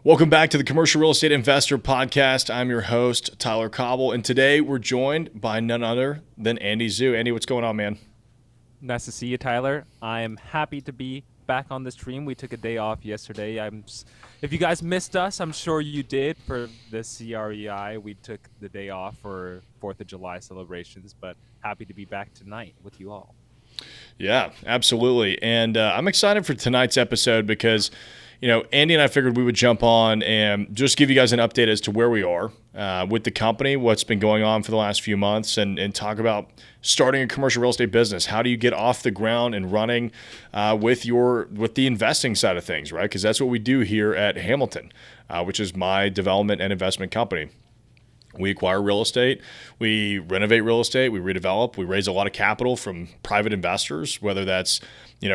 Welcome back to the Commercial Real Estate Investor Podcast. I'm your host, Tyler Cobble, and today we're joined by none other than Andy Zhu. Andy, what's going on, man? Nice to see you, Tyler. I am happy to be back on the stream. We took a day off yesterday. If you guys missed us, I'm sure you did for the CREI. We took the day off for 4th of July celebrations, but happy to be back tonight with you all. Yeah, absolutely. And I'm excited for tonight's episode because, Andy and I figured we would jump on and just give you guys an update as to where we are with the company, what's been going on for the last few months, and talk about starting a commercial real estate business. How do you get off the ground and running with the investing side of things, right? Because that's what we do here at Hamilton, which is my development and investment company. We acquire real estate, we renovate real estate, we redevelop, we raise a lot of capital from private investors, whether that's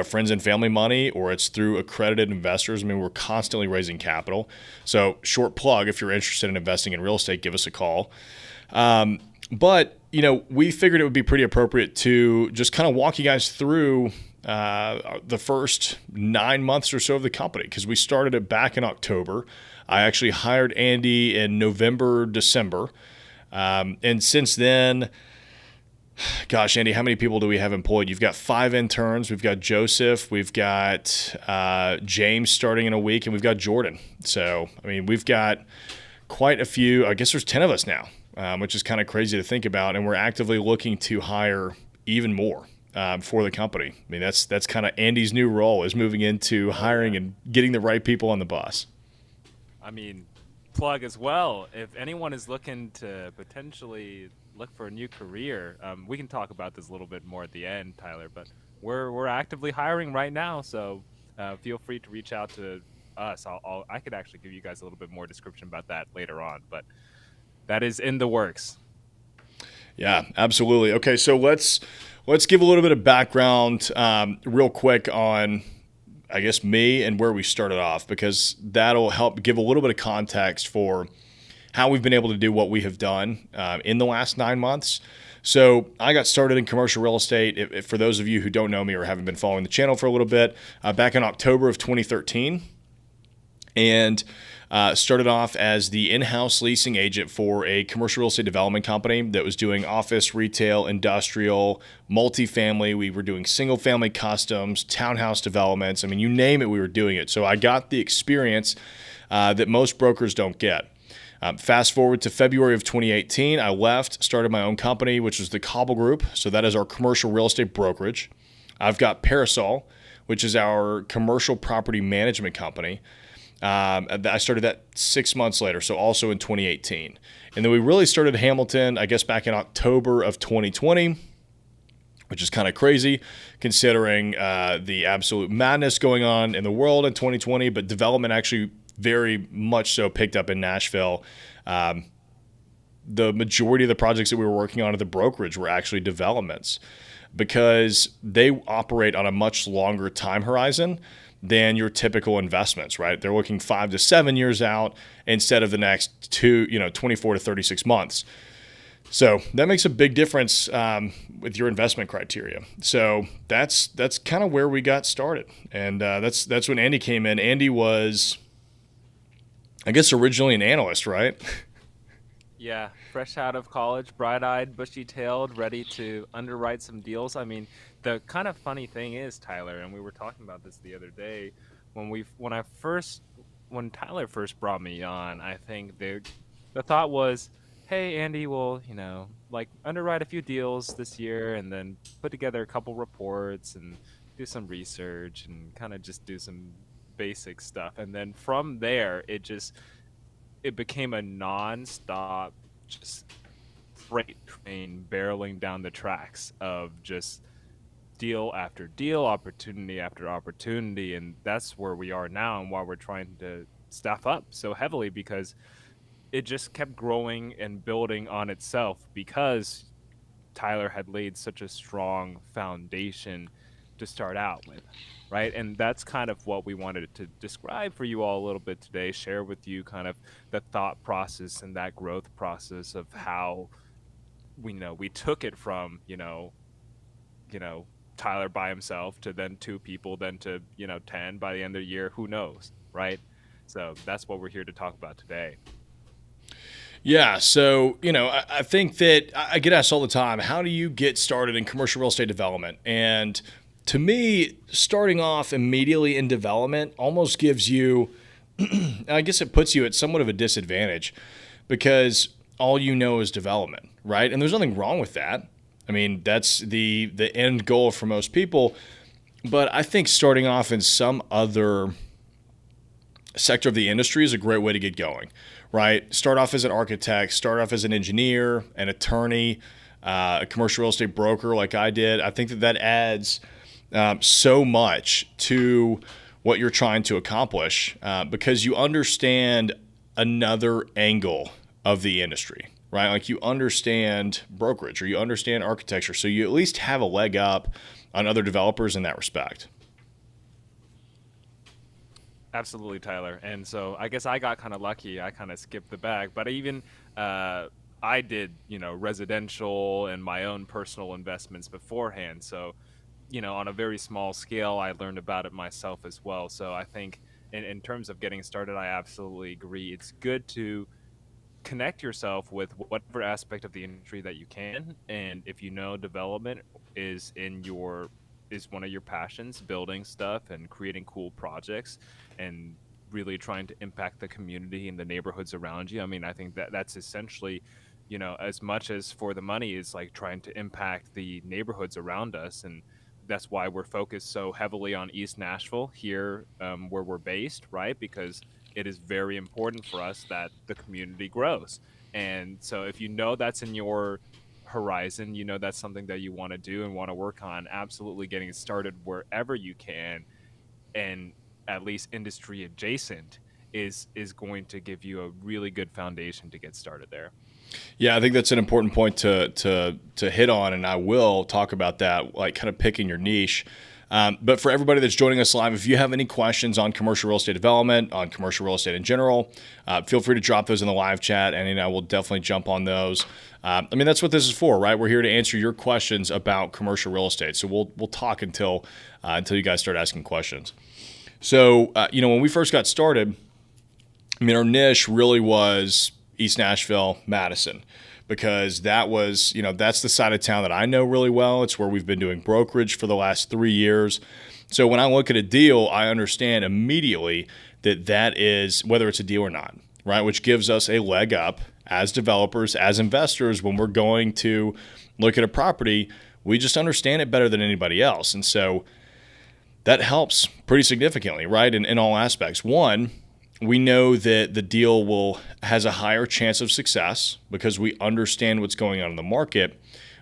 friends and family money or it's through accredited investors. I mean, we're constantly raising capital. So short plug, if you're interested in investing in real estate, give us a call. But we figured it would be pretty appropriate to just kind of walk you guys through the first 9 months or so of the company, because we started it back in October. I actually hired Andy in November, December. And since then, gosh, Andy, how many people do we have employed? You've got 5 interns. We've got Joseph. We've got James starting in a week, and we've got Jordan. So, I mean, we've got quite a few. I guess there's 10 of us now, which is kind of crazy to think about. And we're actively looking to hire even more for the company. I mean, that's kind of Andy's new role, is moving into hiring and getting the right people on the bus. I mean, plug as well. If anyone is looking to potentially look for a new career, we can talk about this a little bit more at the end, Tyler, but we're actively hiring right now. So feel free to reach out to us. I could actually give you guys a little bit more description about that later on, but that is in the works. Yeah, absolutely. Okay, so let's give a little bit of background real quick on, I guess, me and where we started off, because that'll help give a little bit of context for how we've been able to do what we have done in the last 9 months. So I got started in commercial real estate, if for those of you who don't know me or haven't been following the channel for a little bit, back in October of 2013. And started off as the in-house leasing agent for a commercial real estate development company that was doing office, retail, industrial, multifamily. We were doing single-family customs, townhouse developments. I mean, you name it, we were doing it. So I got the experience that most brokers don't get. Fast forward to February of 2018, I left, started my own company, which was the Cobble Group. So that is our commercial real estate brokerage. I've got Parasol, which is our commercial property management company. I started that 6 months later, so also in 2018. And then we really started Hamilton, I guess, back in October of 2020, which is kind of crazy considering the absolute madness going on in the world in 2020, but development actually very much so picked up in Nashville. The majority of the projects that we were working on at the brokerage were actually developments because they operate on a much longer time horizon than your typical investments, right? They're looking 5 to 7 years out instead of the next 24 to 36 months. So that makes a big difference with your investment criteria. So that's kind of where we got started. And that's when Andy came in. Andy was, I guess, originally an analyst, right? Yeah, fresh out of college, bright-eyed, bushy-tailed, ready to underwrite some deals. I mean, the kind of funny thing is, Tyler, and we were talking about this the other day, when Tyler first brought me on, I think the thought was, hey, Andy, we'll, underwrite a few deals this year and then put together a couple reports and do some research and kind of just do some basic stuff. And then from there, it became a non-stop just freight train barreling down the tracks of just deal after deal, opportunity after opportunity. And that's where we are now and why we're trying to staff up so heavily, because it just kept growing and building on itself because Tyler had laid such a strong foundation to start out with, right? And that's kind of what we wanted to describe for you all a little bit today, share with you kind of the thought process and that growth process of how we took it from, Tyler by himself to then 2 people, then to, 10 by the end of the year, who knows, right? So that's what we're here to talk about today. Yeah. So, I think that I get asked all the time, how do you get started in commercial real estate development? And to me, starting off immediately in development almost gives you, I guess it puts you at somewhat of a disadvantage because all you know is development, right? And there's nothing wrong with that. I mean, that's the end goal for most people. But I think starting off in some other sector of the industry is a great way to get going, right? Start off as an architect, start off as an engineer, an attorney, a commercial real estate broker like I did. I think that adds so much to what you're trying to accomplish because you understand another angle of the industry, right? Like you understand brokerage or you understand architecture. So you at least have a leg up on other developers in that respect. Absolutely, Tyler. And so I guess I got kind of lucky. I kind of skipped the bag, but even I did, residential and my own personal investments beforehand. So, on a very small scale, I learned about it myself as well. So I think in terms of getting started, I absolutely agree. It's good to connect yourself with whatever aspect of the industry that you can. And if development is one of your passions, building stuff and creating cool projects and really trying to impact the community and the neighborhoods around you. I mean, I think that's essentially, as much as for the money is like trying to impact the neighborhoods around us. And that's why we're focused so heavily on East Nashville here, where we're based, right? Because it is very important for us that the community grows. And so if that's in your horizon, that's something that you want to do and want to work on, absolutely getting started wherever you can and at least industry adjacent is going to give you a really good foundation to get started there. Yeah, I think that's an important point to hit on, and I will talk about that, like kind of picking your niche. But for everybody that's joining us live, if you have any questions on commercial real estate development, on commercial real estate in general, feel free to drop those in the live chat, and I will definitely jump on those. That's what this is for, right? We're here to answer your questions about commercial real estate. So we'll talk until you guys start asking questions. So when we first got started, our niche really was East Nashville, Madison, because that was, that's the side of town that I know really well. It's where we've been doing brokerage for the last 3 years. So when I look at a deal, I understand immediately that is whether it's a deal or not, right? Which gives us a leg up as developers, as investors, when we're going to look at a property, we just understand it better than anybody else. And so that helps pretty significantly, right? In all aspects. One, we know that the deal has a higher chance of success because we understand what's going on in the market.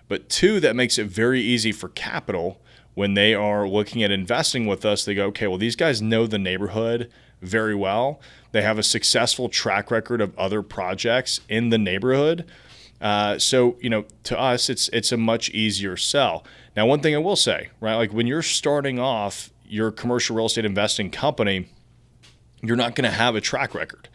But two, that makes it very easy for capital when they are looking at investing with us. They go, okay, well, these guys know the neighborhood very well. They have a successful track record of other projects in the neighborhood. So to us, it's a much easier sell. Now, one thing I will say, right, like when you're starting off your commercial real estate investing company, you're not going to have a track record,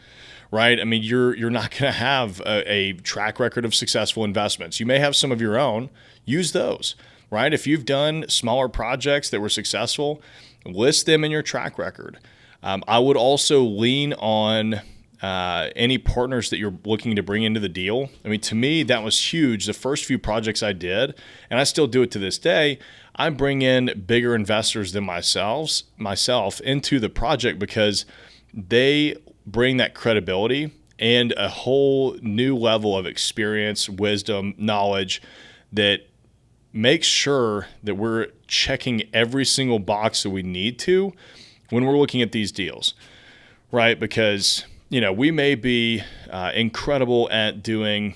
right? You're not going to have a track record of successful investments. You may have some of your own. Use those, right? If you've done smaller projects that were successful, list them in your track record. I would also lean on any partners that you're looking to bring into the deal. To me, that was huge. The first few projects I did, and I still do it to this day, I bring in bigger investors than myself into the project because they bring that credibility and a whole new level of experience, wisdom, knowledge that makes sure that we're checking every single box that we need to when we're looking at these deals, right? Because, we may be incredible at doing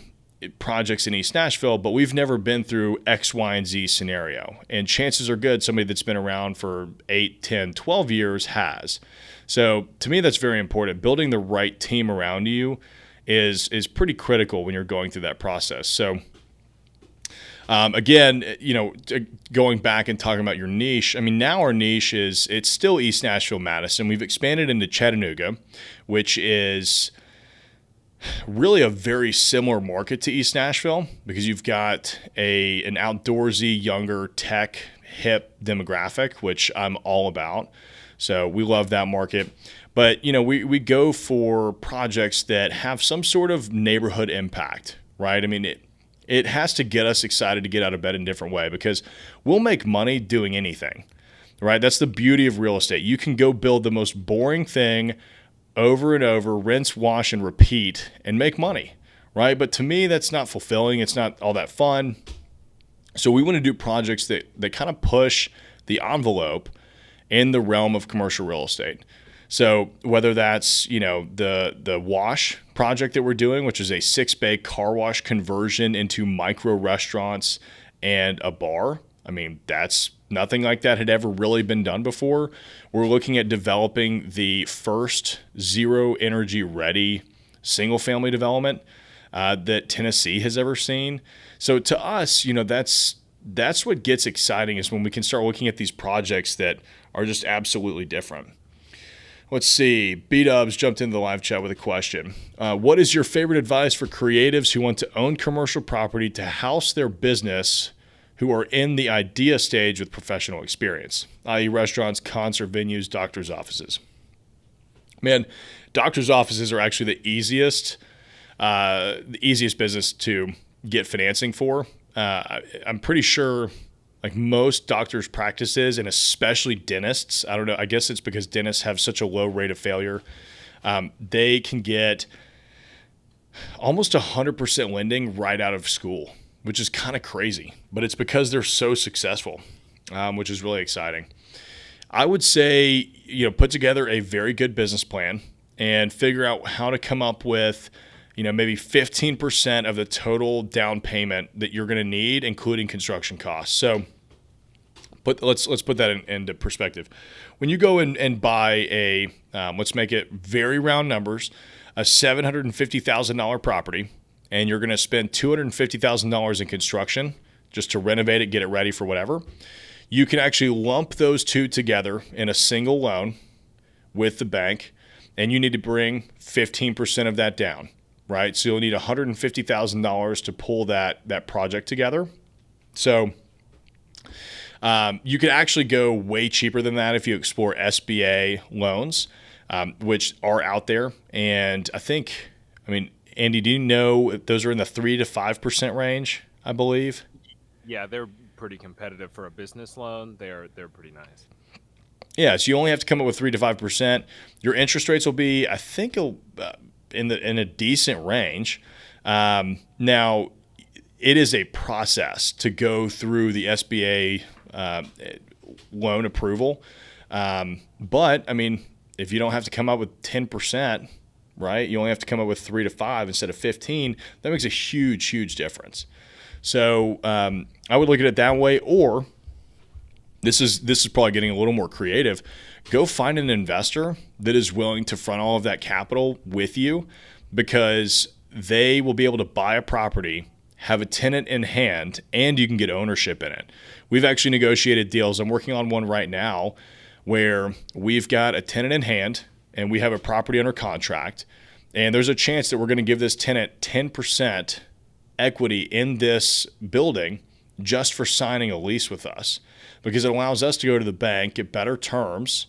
projects in East Nashville, but we've never been through X, Y, and Z scenario. And chances are good somebody that's been around for 8, 10, 12 years has. So to me, that's very important. Building the right team around you is pretty critical when you're going through that process. So again, going back and talking about your niche, now our niche it's still East Nashville, Madison. We've expanded into Chattanooga, which is really a very similar market to East Nashville because you've got an outdoorsy, younger, tech, hip demographic, which I'm all about. So we love that market. But, we go for projects that have some sort of neighborhood impact, right? I mean, it has to get us excited to get out of bed in a different way because we'll make money doing anything, right? That's the beauty of real estate. You can go build the most boring thing over and over, rinse, wash, and repeat, and make money, right? But to me, that's not fulfilling. It's not all that fun. So we want to do projects that kind of push the envelope in the realm of commercial real estate. So whether that's, the wash project that we're doing, which is a 6-bay car wash conversion into micro restaurants and a bar. I mean, that's nothing like that had ever really been done before. We're looking at developing the first zero energy ready single family development that Tennessee has ever seen. So to us, that's what gets exciting is when we can start looking at these projects that are just absolutely different. Let's see. B-Dubs jumped into the live chat with a question. What is your favorite advice for creatives who want to own commercial property to house their business who are in the idea stage with professional experience, i.e. restaurants, concert venues, doctor's offices? Man, doctor's offices are actually the easiest business to get financing for. I'm pretty sure like most doctors' practices and especially dentists, I don't know, I guess it's because dentists have such a low rate of failure. They can get almost 100% lending right out of school, which is kind of crazy, but it's because they're so successful, which is really exciting. I would say, put together a very good business plan and figure out how to come up with, maybe 15% of the total down payment that you're going to need, including construction costs. So let's put that into perspective. When you go in and buy let's make it very round numbers, a $750,000 property, and you're going to spend $250,000 in construction just to renovate it, get it ready for whatever, you can actually lump those two together in a single loan with the bank, and you need to bring 15% of that down, right? So you'll need $150,000 to pull that project together. So you could actually go way cheaper than that if you explore SBA loans, which are out there. And Andy, do you know those are in the 3 to 5% range, I believe? Yeah, they're pretty competitive for a business loan. They're pretty nice. Yeah, so you only have to come up with 3 to 5%. Your interest rates will be, I think, in a decent range. Now, it is a process to go through the SBA loan approval. But if you don't have to come up with 10%, right? You only have to come up with 3 to 5 instead of 15. That makes a huge, huge difference. So I would look at it that way, or this is probably getting a little more creative. Go find an investor that is willing to front all of that capital with you, because they will be able to buy a property, have a tenant in hand, and you can get ownership in it. We've actually negotiated deals. I'm working on one right now where we've got a tenant in hand and we have a property under contract, and there's a chance that we're going to give this tenant 10% equity in this building just for signing a lease with us, because it allows us to go to the bank, get better terms,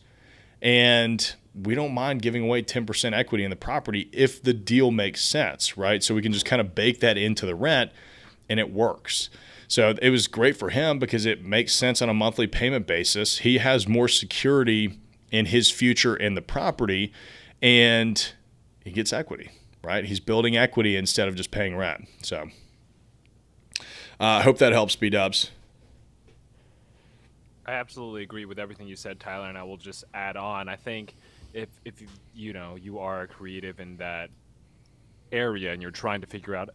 and we don't mind giving away 10% equity in the property if the deal makes sense, right? So we can just kind of bake that into the rent, and it works. So it was great for him because it makes sense on a monthly payment basis. He has more security in his future in the property, and he gets equity, right? He's building equity instead of just paying rent. So I hope that helps, B-Dubs. I absolutely agree with everything you said, Tyler, and I will just add on. I think if you are a creative in that area and you're trying to figure out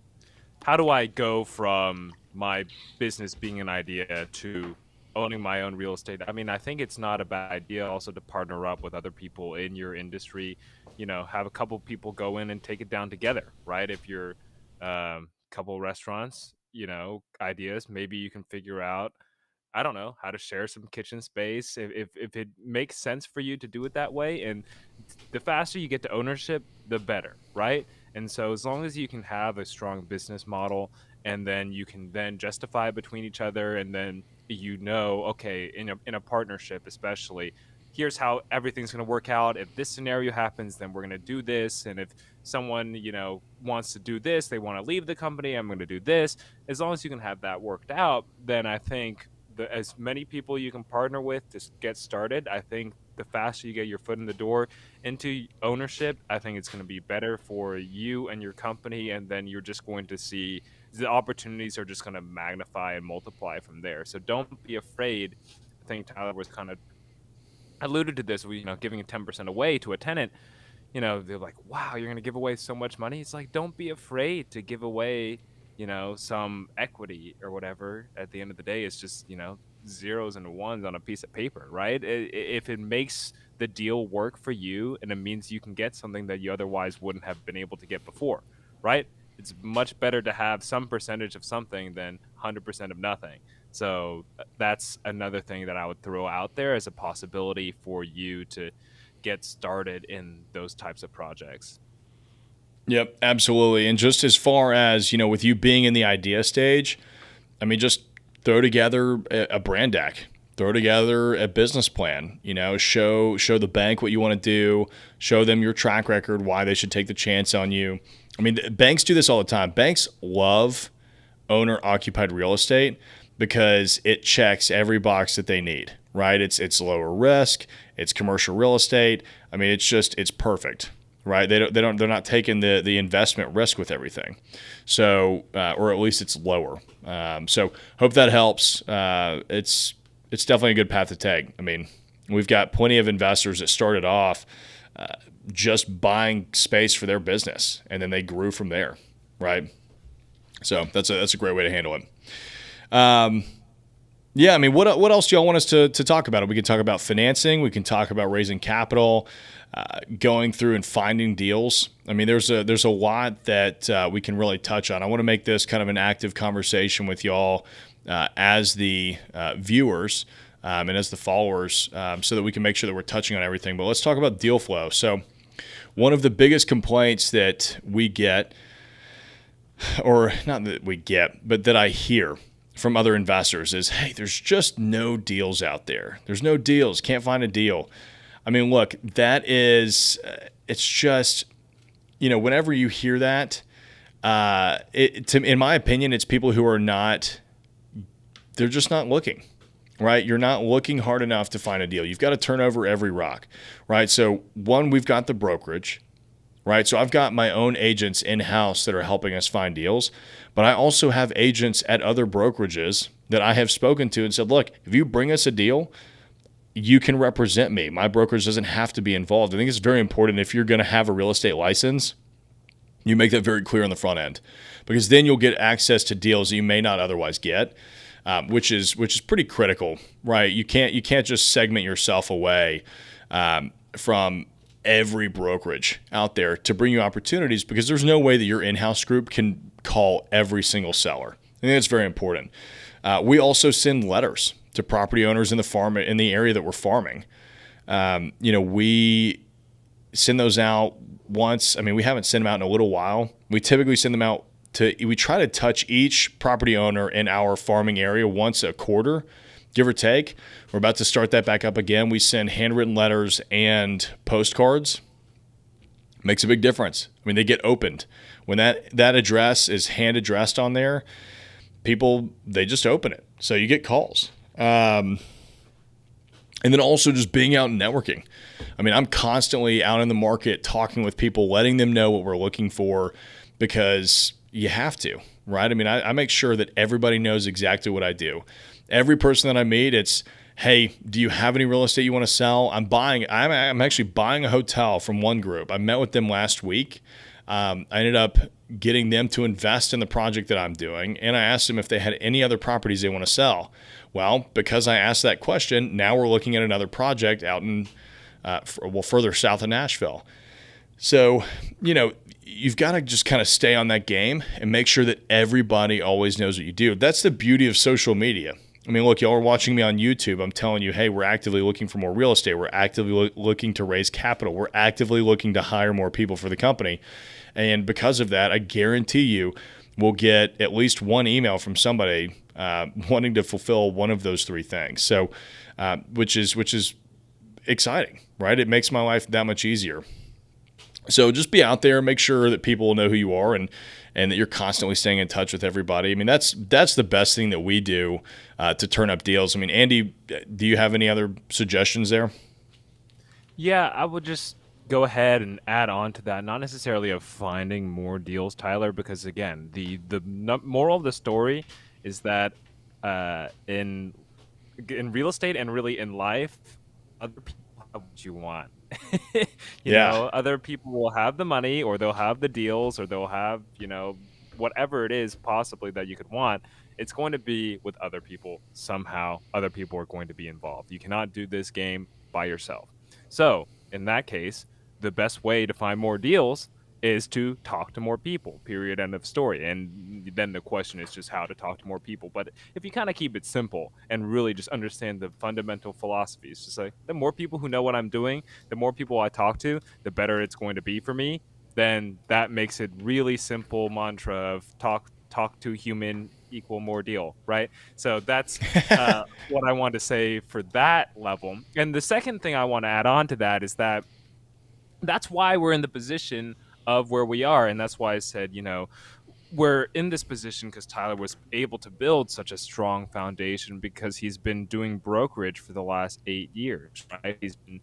how do I go from my business being an idea to owning my own real estate, I think it's not a bad idea also to partner up with other people in your industry. Have a couple people go in and take it down together, right? If you're couple restaurants, ideas, maybe you can figure out, I don't know, how to share some kitchen space if it makes sense for you to do it that way. And the faster you get to ownership, the better, right? And so as long as you can have a strong business model, and then you can then justify between each other, and then okay, in a partnership especially, here's how everything's going to work out. If this scenario happens, then we're going to do this. And if someone, wants to do this, they want to leave the company, I'm going to do this. As long as you can have that worked out, then I think as many people you can partner with to get started, I think the faster you get your foot in the door into ownership, I think it's going to be better for you and your company. And then you're just going to see the opportunities are just going to magnify and multiply from there. So don't be afraid. I think Tyler was kind of alluded to this, giving 10% away to a tenant. They're like, wow, you're going to give away so much money. It's like, don't be afraid to give away, some equity or whatever. At the end of the day, it's just, zeros and ones on a piece of paper, right? If it makes the deal work for you and it means you can get something that you otherwise wouldn't have been able to get before, right? It's much better to have some percentage of something than 100% of nothing. So that's another thing that I would throw out there as a possibility for you to get started in those types of projects. Yep, absolutely. And just as far as, with you being in the idea stage, I mean, just throw together a brand deck, throw together a business plan, show the bank what you want to do, show them your track record, why they should take the chance on you. I mean, banks do this all the time. Banks love owner-occupied real estate because it checks every box that they need, right? It's lower risk, it's commercial real estate. I mean, it's perfect, right? They're not taking the investment risk with everything. So, or at least it's lower. So hope that helps. It's definitely a good path to take. I mean, we've got plenty of investors that started off just buying space for their business, and then they grew from there, right? So that's a great way to handle it. Yeah, I mean, what else do y'all want us to talk about? We can talk about financing. We can talk about raising capital, going through and finding deals. I mean, there's a lot that we can really touch on. I want to make this kind of an active conversation with y'all as the viewers and as the followers, so that we can make sure that we're touching on everything. But let's talk about deal flow. So one of the biggest complaints that we get, or not that we get, but that I hear from other investors is, hey, there's just no deals out there. There's no deals. Can't find a deal. I mean, look, that is, it's just, whenever you hear that, in my opinion, it's people who are not, they're just not looking, right? You're not looking hard enough to find a deal. You've got to turn over every rock, right? So one, we've got the brokerage, right? So I've got my own agents in-house that are helping us find deals, but I also have agents at other brokerages that I have spoken to and said, look, if you bring us a deal, you can represent me. My brokerage doesn't have to be involved. I think it's very important if you're going to have a real estate license, you make that very clear on the front end, because then you'll get access to deals that you may not otherwise get, which is pretty critical, right? You can't just segment yourself away from every brokerage out there to bring you opportunities, because there's no way that your in-house group can call every single seller. I think that's very important. We also send letters to property owners in the area that we're farming. We send those out once. I mean, we haven't sent them out in a little while. We typically send them out we try to touch each property owner in our farming area once a quarter, give or take. We're about to start that back up again. We send handwritten letters and postcards. Makes a big difference. I mean, they get opened. When that address is hand addressed on there, people, they just open it. So you get calls. And then also just being out and networking. I mean, I'm constantly out in the market talking with people, letting them know what we're looking for, because you have to, right? I mean, I make sure that everybody knows exactly what I do. Every person that I meet, it's, hey, do you have any real estate you want to sell? I'm actually buying a hotel from one group. I met with them last week. I ended up getting them to invest in the project that I'm doing, and I asked them if they had any other properties they want to sell. Well, because I asked that question, now we're looking at another project out in, further south of Nashville. So, you've got to just kind of stay on that game and make sure that everybody always knows what you do. That's the beauty of social media. I mean, look, y'all are watching me on YouTube. I'm telling you, hey, we're actively looking for more real estate. We're actively looking to raise capital. We're actively looking to hire more people for the company. And because of that, I guarantee you we'll get at least one email from somebody wanting to fulfill one of those three things. So, which is exciting, right? It makes my life that much easier. So just be out there, make sure that people know who you are, and that you're constantly staying in touch with everybody. I mean, that's the best thing that we do to turn up deals. I mean, Andy, do you have any other suggestions there? Yeah, I would just go ahead and add on to that. Not necessarily of finding more deals, Tyler, because again, the moral of the story is that in real estate and really in life, other people have what you want. Yeah. Other people will have the money, or they'll have the deals, or they'll have, whatever it is possibly that you could want. It's going to be with other people. Somehow, other people are going to be involved. You cannot do this game by yourself. So, in that case, the best way to find more deals is to talk to more people, period, end of story. And then the question is just how to talk to more people. But if you kind of keep it simple and really just understand the fundamental philosophy, it's just like the more people who know what I'm doing, the more people I talk to, the better it's going to be for me. Then that makes it really simple mantra of talk to human equal more deal, right? So that's what I want to say for that level. And the second thing I want to add on to that is that that's why we're in the position of where we are. And that's why I said, we're in this position because Tyler was able to build such a strong foundation because he's been doing brokerage for the last 8 years, right? He's been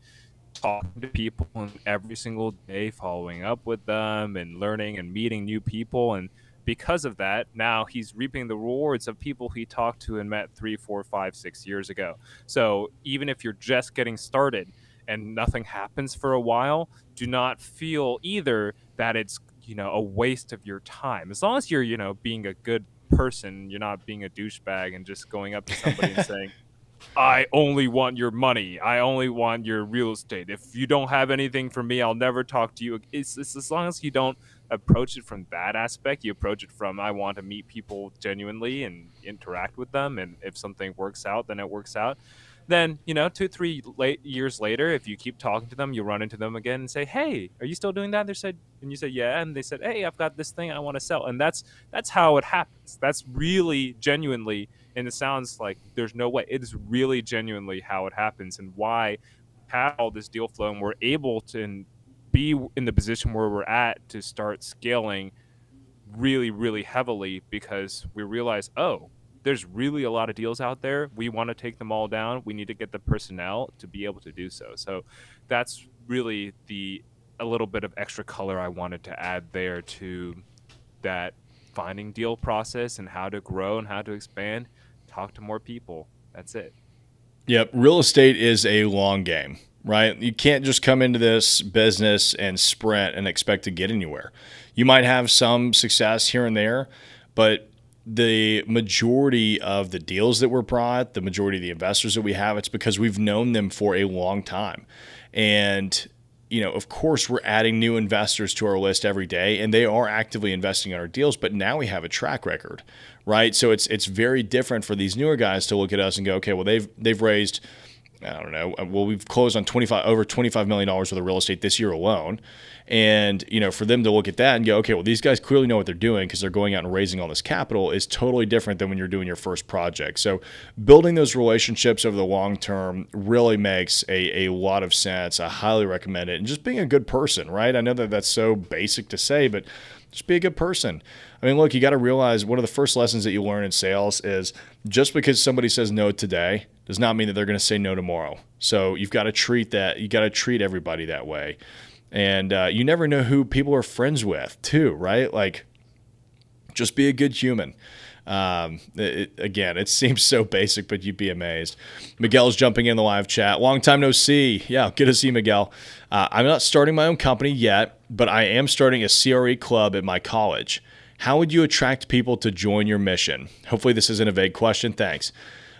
talking to people every single day, following up with them and learning and meeting new people. And because of that, now he's reaping the rewards of people he talked to and met 3, 4, 5, 6 years ago. So even if you're just getting started and nothing happens for a while, do not feel either that it's a waste of your time. As long as you're being a good person, you're not being a douchebag and just going up to somebody and saying, I only want your money, I only want your real estate, if you don't have anything for me, I'll never talk to you. It's as long as you don't approach it from that aspect, you approach it from, I want to meet people genuinely and interact with them, and if something works out, then it works out. Then 2, 3 years later, if you keep talking to them, you run into them again and say, hey, are you still doing that? And you say, yeah. And they said, hey, I've got this thing I want to sell. And that's how it happens. That's really genuinely, and it sounds like there's no way, it is really genuinely how it happens, and why we have all this deal flow and we're able to be in the position where we're at to start scaling really, really heavily, because we realize, there's really a lot of deals out there. We want to take them all down. We need to get the personnel to be able to do so. So that's really a little bit of extra color I wanted to add there to that finding deal process and how to grow and how to expand. Talk to more people. That's it. Yep. Real estate is a long game, right? You can't just come into this business and sprint and expect to get anywhere. You might have some success here and there, but the majority of the deals that were brought, the majority of the investors that we have, it's because we've known them for a long time. And, of course, we're adding new investors to our list every day, and they are actively investing in our deals, but now we have a track record, right? So it's very different for these newer guys to look at us and go, okay, well, they've raised, I don't know, well, we've closed on over $25 million worth of real estate this year alone. And, for them to look at that and go, okay, well, these guys clearly know what they're doing because they're going out and raising all this capital, is totally different than when you're doing your first project. So building those relationships over the long term really makes a lot of sense. I highly recommend it. And just being a good person, right? I know that that's so basic to say, but just be a good person. I mean, look, you got to realize one of the first lessons that you learn in sales is just because somebody says no today does not mean that they're going to say no tomorrow. So you've got to treat everybody that way. And you never know who people are friends with too, right? Like, just be a good human. Again, it seems so basic, but you'd be amazed. Miguel's jumping in the live chat. Long time no see. Yeah, good to see Miguel. I'm not starting my own company yet, but I am starting a CRE club at my college. How would you attract people to join your mission? Hopefully this isn't a vague question. Thanks.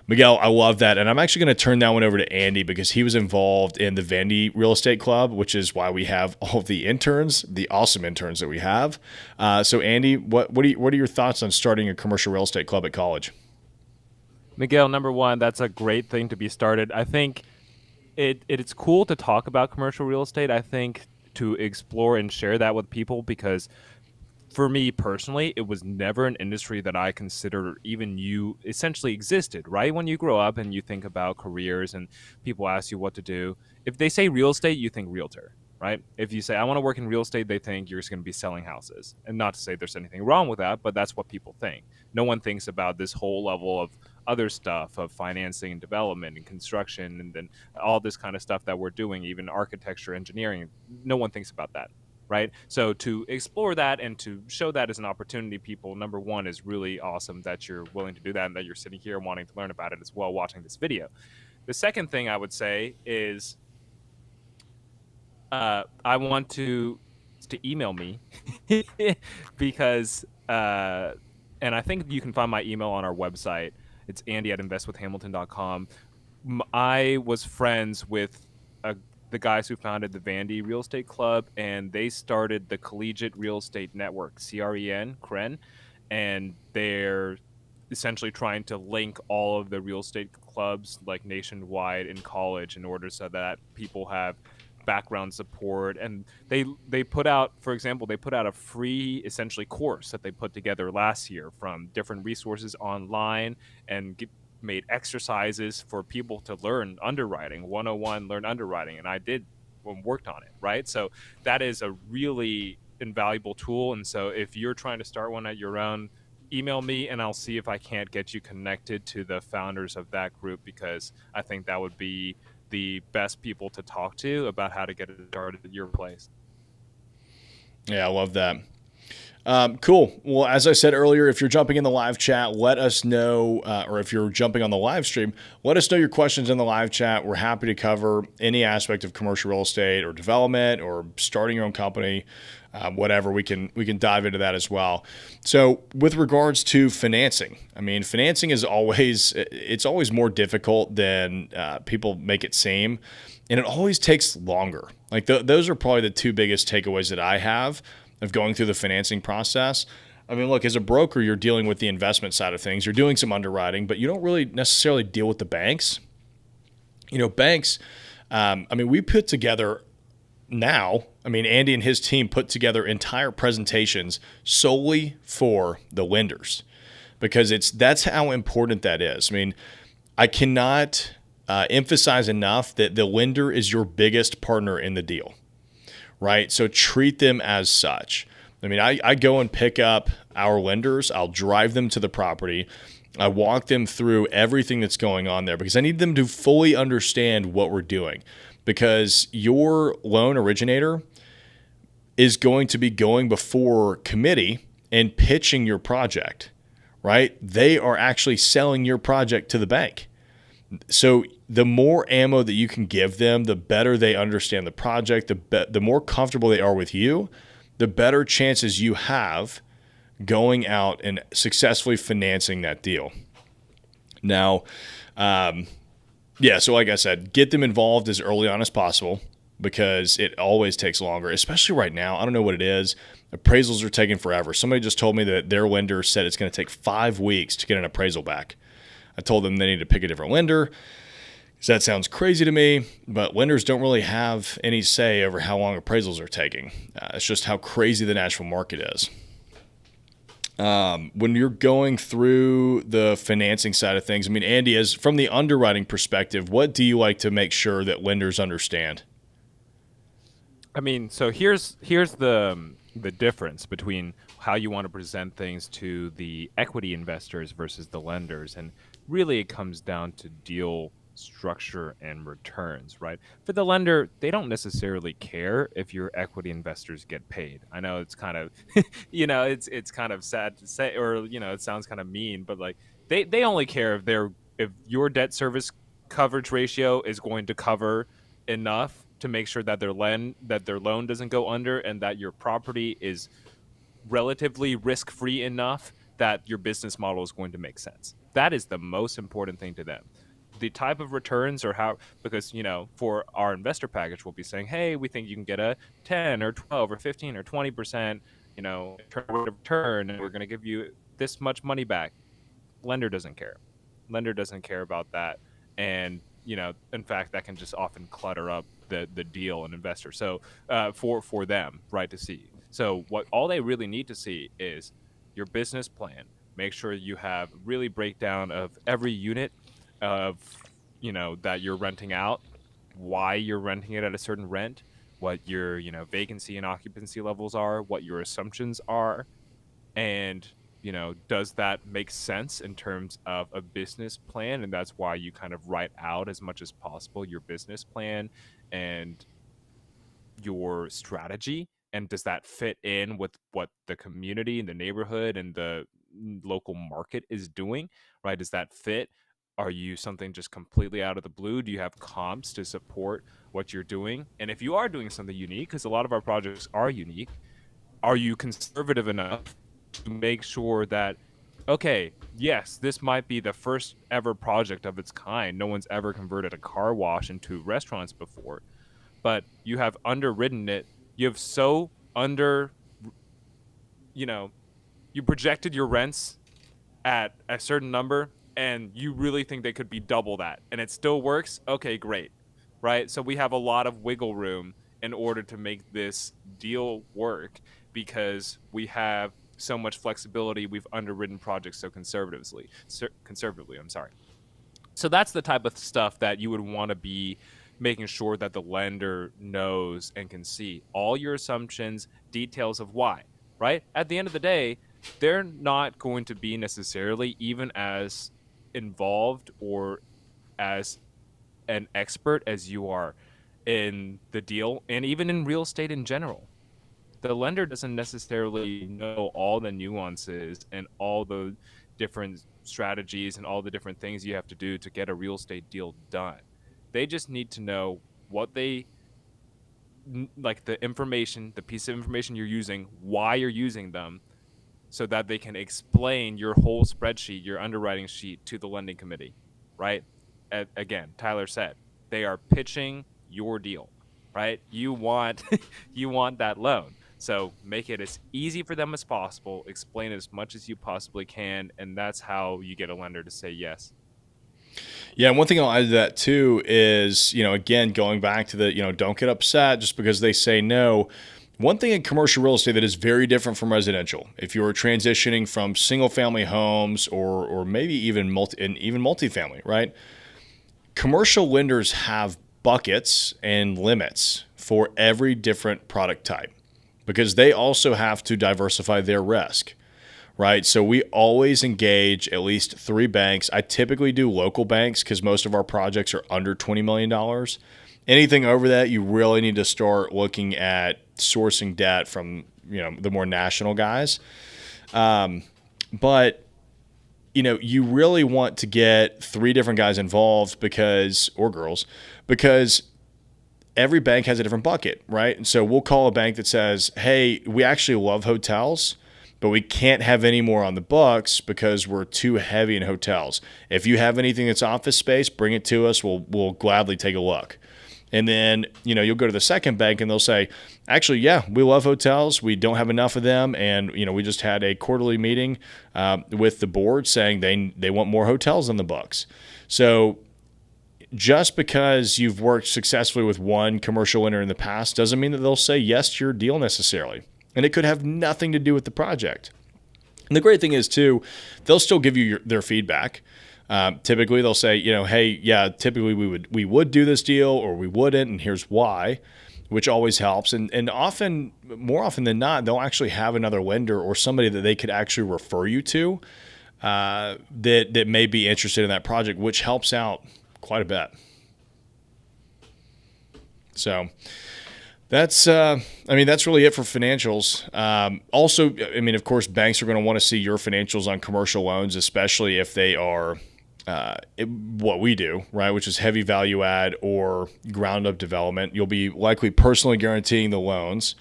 Miguel, I love that. And I'm actually going to turn that one over to Andy because he was involved in the Vandy Real Estate Club, which is why we have all of the interns, the awesome interns that we have. So Andy, what are your thoughts on starting a commercial real estate club at college? Miguel, number one, that's a great thing to be started. I think it's cool to talk about commercial real estate. I think to explore and share that with people, because for me personally, it was never an industry that I considered even you essentially existed, right? When you grow up and you think about careers and people ask you what to do, if they say real estate, you think realtor, right? If you say, I want to work in real estate, they think you're just going to be selling houses. And not to say there's anything wrong with that, but that's what people think. No one thinks about this whole level of other stuff of financing and development and construction and then all this kind of stuff that we're doing, even architecture, engineering. No one thinks about that, right? So to explore that and to show that as an opportunity, people, number one, is really awesome that you're willing to do that and that you're sitting here wanting to learn about it as well, watching this video. The second thing I would say is I want to email me because, and I think you can find my email on our website. It's andy@investwithhamilton.com. I was friends with the guys who founded the Vandy Real Estate Club, and they started the Collegiate Real Estate Network, CREN, and they're essentially trying to link all of the real estate clubs like nationwide in college in order so that people have background support. And they put out, for example, they put out a free essentially course that they put together last year from different resources online and made exercises for people to learn underwriting 101, learn underwriting, and I did worked on it, right? So that is a really invaluable tool. And so if you're trying to start one at your own, email me and I'll see if I can't get you connected to the founders of that group, because I think that would be the best people to talk to about how to get it started at your place. Yeah, I love that. Cool. Well, as I said earlier, if you're jumping in the live chat, let us know, or if you're jumping on the live stream, let us know your questions in the live chat. We're happy to cover any aspect of commercial real estate or development or starting your own company, whatever. We can dive into that as well. So with regards to financing, I mean, financing is it's always more difficult than people make it seem. And it always takes longer. Like those are probably the two biggest takeaways that I have of going through the financing process. I mean, look, as a broker, you're dealing with the investment side of things. You're doing some underwriting, but you don't really necessarily deal with the banks. You know, banks, we put together now, Andy and his team put together entire presentations solely for the lenders because that's how important that is. I cannot emphasize enough that the lender is your biggest partner in the deal. Right? So treat them as such. I go and pick up our lenders. I'll drive them to the property. I walk them through everything that's going on there because I need them to fully understand what we're doing, because your loan originator is going to be going before committee and pitching your project, right? They are actually selling your project to the bank. So the more ammo that you can give them, the better they understand the project, the more comfortable they are with you, the better chances you have going out and successfully financing that deal. Now, so like I said, get them involved as early on as possible because it always takes longer, especially right now. I don't know what it is. Appraisals are taking forever. Somebody just told me that their lender said it's going to take 5 weeks to get an appraisal back. I told them they need to pick a different lender. So that sounds crazy to me, but lenders don't really have any say over how long appraisals are taking. It's just how crazy the national market is. When you're going through the financing side of things, Andy, as from the underwriting perspective, what do you like to make sure that lenders understand? So here's the difference between how you want to present things to the equity investors versus the lenders. And really it comes down to deal structure and returns, right? For the lender, they don't necessarily care if your equity investors get paid. I know it's kind of, it's kind of sad to say, or, it sounds kind of mean, but like they only care if your debt service coverage ratio is going to cover enough to make sure that their loan doesn't go under and that your property is relatively risk-free enough that your business model is going to make sense. That is the most important thing to them. The type of returns or how, because, for our investor package, we'll be saying, hey, we think you can get a 10 or 12 or 15 or 20%, return, and we're going to give you this much money back. Lender doesn't care. Lender doesn't care about that. And, in fact, that can just often clutter up the deal and investor. So for them, right, to see. So what all they really need to see is your business plan. Make sure you have really breakdown of every unit of, that you're renting out, why you're renting it at a certain rent, what your, vacancy and occupancy levels are, what your assumptions are, and, does that make sense in terms of a business plan? And that's why you kind of write out as much as possible your business plan and your strategy, and does that fit in with what the community and the neighborhood and the local market is doing, right? Does that fit? Are you something just completely out of the blue? Do you have comps to support what you're doing? And if you are doing something unique, because a lot of our projects are unique, are you conservative enough to make sure that, okay, yes, this might be the first ever project of its kind, no one's ever converted a car wash into restaurants before, but you have underwritten it. You have so under, you know, you projected your rents at a certain number and you really think they could be double that and it still works. Okay, great. Right. So we have a lot of wiggle room in order to make this deal work because we have so much flexibility. We've underwritten projects so conservatively. I'm sorry. So that's the type of stuff that you would want to be making sure that the lender knows and can see all your assumptions, details of why, right? At the end of the day, they're not going to be necessarily even as involved or as an expert as you are in the deal and even in real estate in general. The lender doesn't necessarily know all the nuances and all the different strategies and all the different things you have to do to get a real estate deal done. They just need to know what they like, the information, the piece of information you're using, why you're using them, so that they can explain your whole spreadsheet, your underwriting sheet to the lending committee, right? Again, Tyler said, they are pitching your deal, right? You want you want that loan. So make it as easy for them as possible, explain as much as you possibly can, and that's how you get a lender to say yes. Yeah, and one thing I'll add to that too is, again, going back to the, don't get upset just because they say no. One thing in commercial real estate that is very different from residential, if you're transitioning from single-family homes or maybe even multifamily, right? Commercial lenders have buckets and limits for every different product type because they also have to diversify their risk, right? So we always engage at least 3 banks. I typically do local banks because most of our projects are under $20 million. Anything over that, you really need to start looking at sourcing debt from, the more national guys. But you really want to get 3 different guys involved or girls, because every bank has a different bucket, right? And so we'll call a bank that says, hey, we actually love hotels, but we can't have any more on the books because we're too heavy in hotels. If you have anything that's office space, bring it to us. We'll gladly take a look. And then, you'll go to the second bank and they'll say, actually, yeah, we love hotels. We don't have enough of them. And, we just had a quarterly meeting with the board saying they want more hotels on the books. So just because you've worked successfully with one commercial lender in the past doesn't mean that they'll say yes to your deal necessarily. And it could have nothing to do with the project. And the great thing is, too, they'll still give you their feedback. Typically, they'll say, hey, yeah, typically we would do this deal or we wouldn't, and here's why, which always helps. And more often than not, they'll actually have another lender or somebody that they could actually refer you to that may be interested in that project, which helps out quite a bit. So that's really it for financials. Also, of course, banks are going to want to see your financials on commercial loans, especially if they are what we do, right, which is heavy value add or ground up development. You'll be likely personally guaranteeing the loans.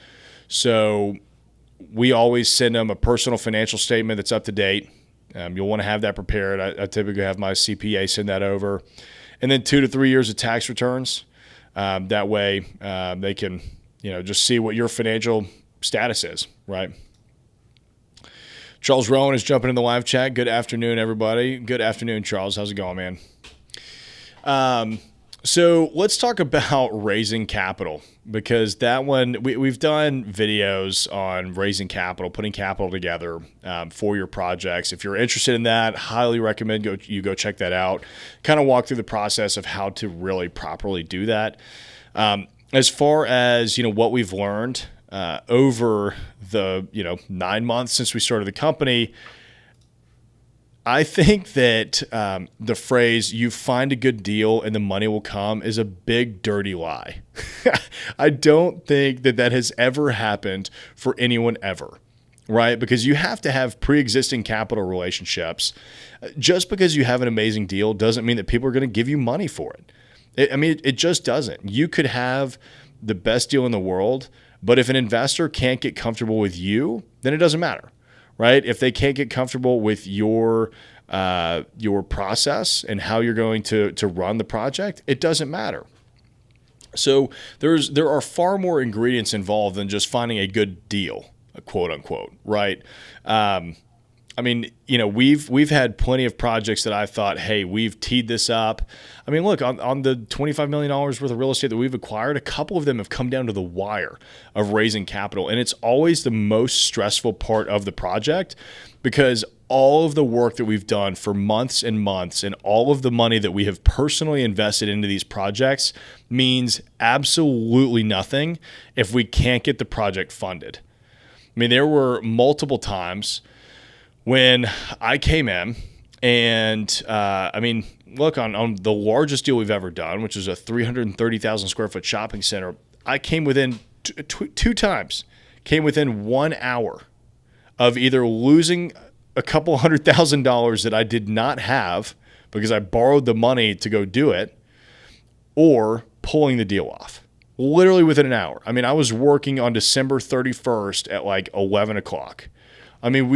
So we always send them a personal financial statement that's up to date. You'll want to have that prepared. I typically have my CPA send that over. And then 2 to 3 years of tax returns. That way they can, just see what your financial status is, right? Charles Rowan is jumping in the live chat. Good afternoon, everybody. Good afternoon, Charles. How's it going, man? So let's talk about raising capital, because that one, we've done videos on raising capital, putting capital together for your projects. If you're interested in that, highly recommend you go check that out. Kind of walk through the process of how to really properly do that. As far as what we've learned over the 9 months since we started the company, I think that the phrase "you find a good deal and the money will come" is a big dirty lie. I don't think that has ever happened for anyone ever, right? Because you have to have pre-existing capital relationships. Just because you have an amazing deal doesn't mean that people are going to give you money for it. It just doesn't. You could have the best deal in the world, but if an investor can't get comfortable with you, then it doesn't matter. Right? If they can't get comfortable with your process and how you're going to run the project, it doesn't matter. So there are far more ingredients involved than just finding a good deal, quote unquote, right? We've had plenty of projects that I thought, hey, we've teed this up. I mean, look, on the $25 million worth of real estate that we've acquired, a couple of them have come down to the wire of raising capital. And it's always the most stressful part of the project, because all of the work that we've done for months and months and all of the money that we have personally invested into these projects means absolutely nothing if we can't get the project funded. I mean, there were multiple times when I came in and, look, on the largest deal we've ever done, which is a 330,000 square foot shopping center, I came within two times, came within 1 hour of either losing a couple $100,000 that I did not have because I borrowed the money to go do it, or pulling the deal off. Literally within an hour. I mean, I was working on December 31st at like 11 o'clock. I mean,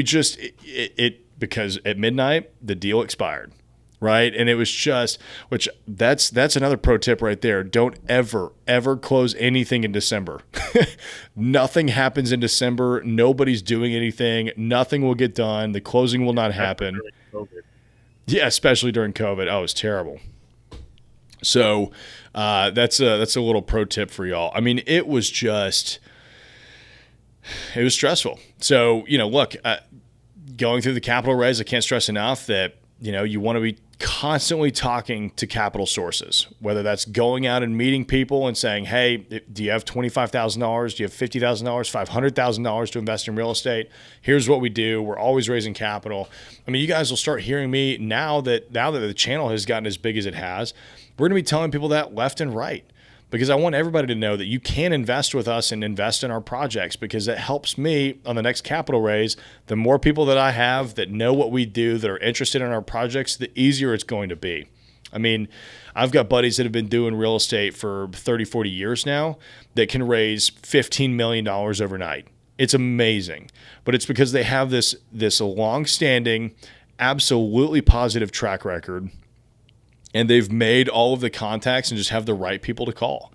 because at midnight, the deal expired, right? And it was just, that's another pro tip right there. Don't ever close anything in December. Nothing happens in December. Nobody's doing anything. Nothing will get done. The closing will not happen. Yeah, especially during COVID. Oh, it was terrible. So that's a little pro tip for y'all. I mean, it was stressful. So, look, going through the capital raise, I can't stress enough that, you want to be constantly talking to capital sources, whether that's going out and meeting people and saying, hey, do you have $25,000? Do you have $50,000, $500,000 to invest in real estate? Here's what we do. We're always raising capital. I mean, you guys will start hearing me now that the channel has gotten as big as it has. We're going to be telling people that left and right, because I want everybody to know that you can invest with us and invest in our projects, because it helps me on the next capital raise. The more people that I have that know what we do, that are interested in our projects, the easier it's going to be. I mean, I've got buddies that have been doing real estate for 30, 40 years now that can raise $15 million overnight. It's amazing. But it's because they have this long-standing, absolutely positive track record, and they've made all of the contacts and just have the right people to call.